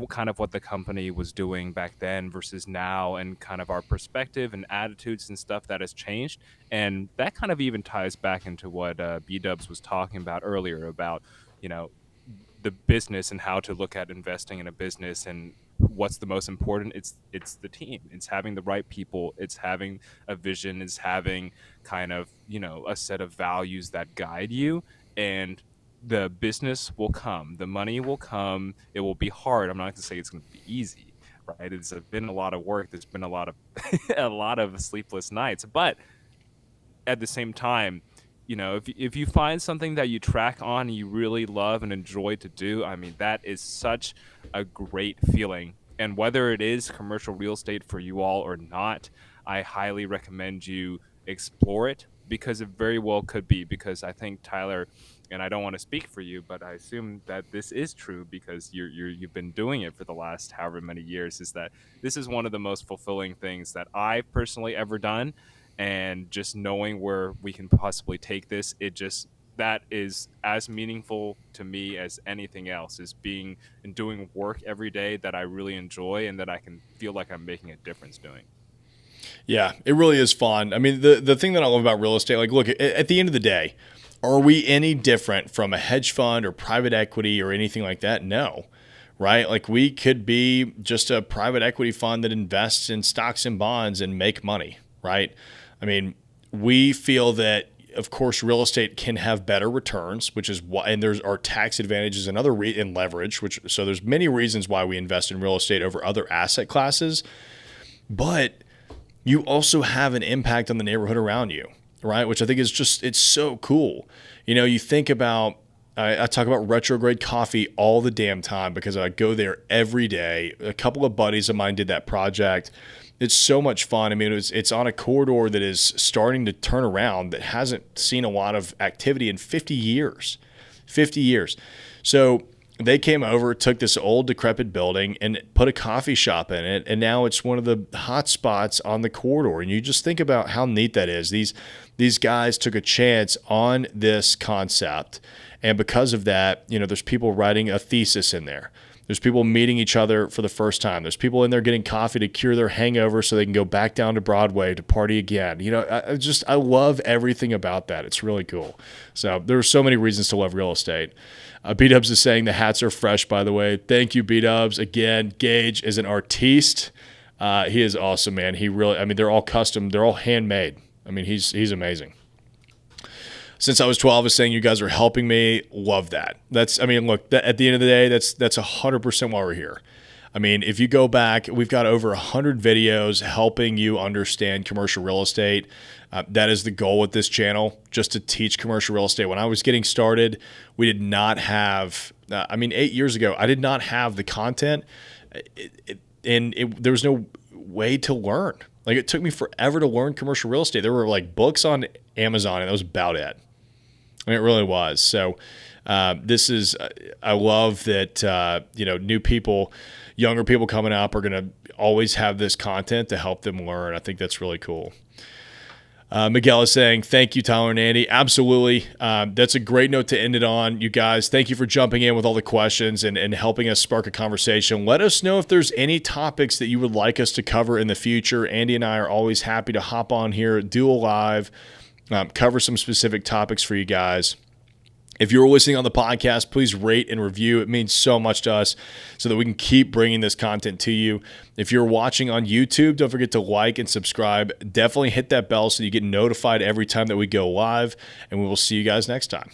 kind of what the company was doing back then versus now, and kind of our perspective and attitudes and stuff that has changed. And that kind of even ties back into what B-Dubs was talking about earlier about, the business and how to look at investing in a business, and what's the most important. It's the team. It's having the right people. It's having a vision. It's having kind of, a set of values that guide you, and the business will come. The money will come. It will be hard. I'm not going to say it's going to be easy, right? It's been a lot of work. There's been a lot of a lot of sleepless nights, but at the same time, if you find something that you track on and you really love and enjoy to do, I mean, that is such a great feeling. And whether it is commercial real estate for you all or not, I highly recommend you explore it, because it very well could be. Because I think, Tyler, and I don't want to speak for you, but I assume that this is true because you've been doing it for the last however many years, is that this is one of the most fulfilling things that I've personally ever done. And just knowing where we can possibly take this, that is as meaningful to me as anything else, is being and doing work every day that I really enjoy and that I can feel like I'm making a difference doing. Yeah, it really is fun. I mean, the thing that I love about real estate, like, look, at the end of the day, are we any different from a hedge fund or private equity or anything like that? No, right? Like, we could be just a private equity fund that invests in stocks and bonds and make money, right? I mean, we feel that, of course, real estate can have better returns, which is why, and there's our tax advantages and and leverage, so there's many reasons why we invest in real estate over other asset classes. But you also have an impact on the neighborhood around you, right? Which I think is it's so cool. You think about, I talk about Retrograde Coffee all the damn time because I go there every day. A couple of buddies of mine did that project. It's so much fun. I mean, it's on a corridor that is starting to turn around, that hasn't seen a lot of activity in 50 years. 50 years. So they came over, took this old decrepit building and put a coffee shop in it, and now it's one of the hot spots on the corridor. And you just think about how neat that is. These guys took a chance on this concept, and because of that, there's people writing a thesis in there. There's people meeting each other for the first time. There's people in there getting coffee to cure their hangover so they can go back down to Broadway to party again. I love everything about that. It's really cool. So there are so many reasons to love real estate. B-Dubs is saying the hats are fresh, by the way. Thank you, B-Dubs. Again, Gage is an artiste. He is awesome, man. They're all custom. They're all handmade. I mean, he's amazing. Since I was 12, is saying you guys are helping me. Love that. Look, at the end of the day, that's 100% why we're here. I mean, if you go back, we've got over 100 videos helping you understand commercial real estate. That is the goal with this channel, just to teach commercial real estate. When I was getting started, we did not have, 8 years ago, I did not have the content, there was no way to learn. Like, it took me forever to learn commercial real estate. There were like books on Amazon, and that was about it. I mean, it really was. So I love that, new people, younger people coming up are going to always have this content to help them learn. I think that's really cool. Miguel is saying, thank you, Tyler and Andy. Absolutely. That's a great note to end it on. You guys, thank you for jumping in with all the questions and helping us spark a conversation. Let us know if there's any topics that you would like us to cover in the future. Andy and I are always happy to hop on here, do a live, cover some specific topics for you guys. If you're listening on the podcast, please rate and review. It means so much to us so that we can keep bringing this content to you. If you're watching on YouTube, don't forget to like and subscribe. Definitely hit that bell so you get notified every time that we go live, and we will see you guys next time.